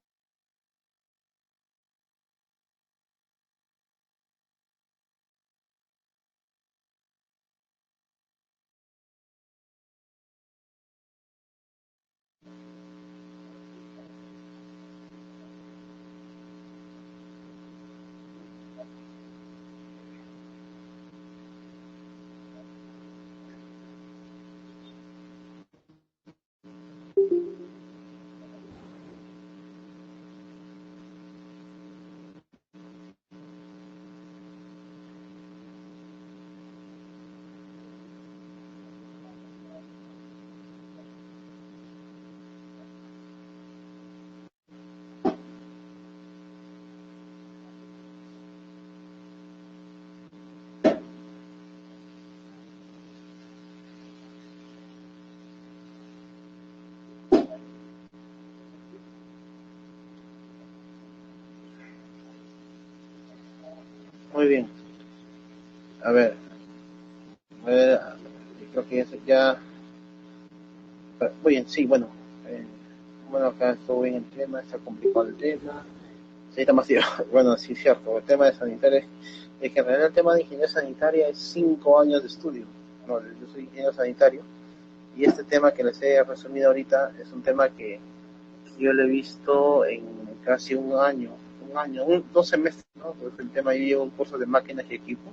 muy bien. A ver, creo que muy bien, sí, bueno. eh, bueno, acá estuvo bien el tema, está complicado el tema. Sí, está masivo. Bueno, sí, cierto. El tema de sanitaria es que en realidad el tema de ingeniería sanitaria es 5 años de estudio. No, yo soy ingeniero sanitario y este tema que les he resumido ahorita es un tema que yo lo he visto en casi dos semestres, ¿no? Pues el tema, yo llevo un curso de máquinas y equipos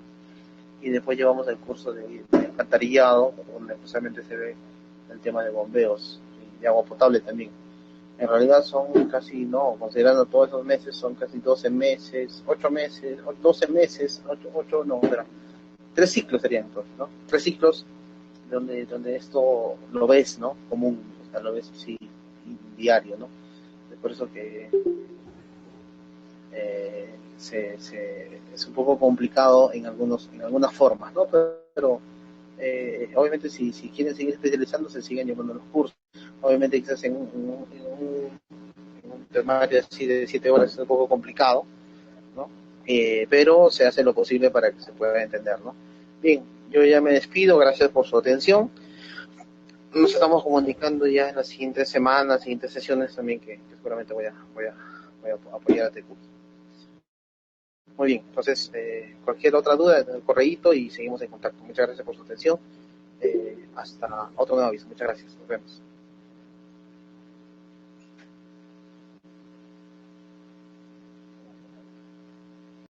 y después llevamos el curso de alcantarillado, donde justamente se ve el tema de bombeos y de agua potable también. En realidad son casi, no, considerando todos esos meses, son casi 12 meses, 8 meses, 12 meses, 8 no, espera, 3 ciclos serían entonces, ¿no? 3 ciclos donde esto lo ves, ¿no? Común, o sea, lo ves así diario, ¿no? Es por eso que es un poco complicado en algunas formas, ¿no? Pero obviamente si quieren seguir especializándose, siguen llevando los cursos. Obviamente quizás en un temario así de 7 horas es un poco complicado, ¿no? Pero se hace lo posible para que se pueda entender, ¿no? Bien, yo ya me despido, gracias por su atención. Nos estamos comunicando ya en las siguientes semanas, siguientes sesiones también que seguramente voy a apoyar a TQ. Muy bien, entonces cualquier otra duda en el correíto y seguimos en contacto. Muchas gracias por su atención. Hasta otro nuevo aviso. Muchas gracias. Nos vemos.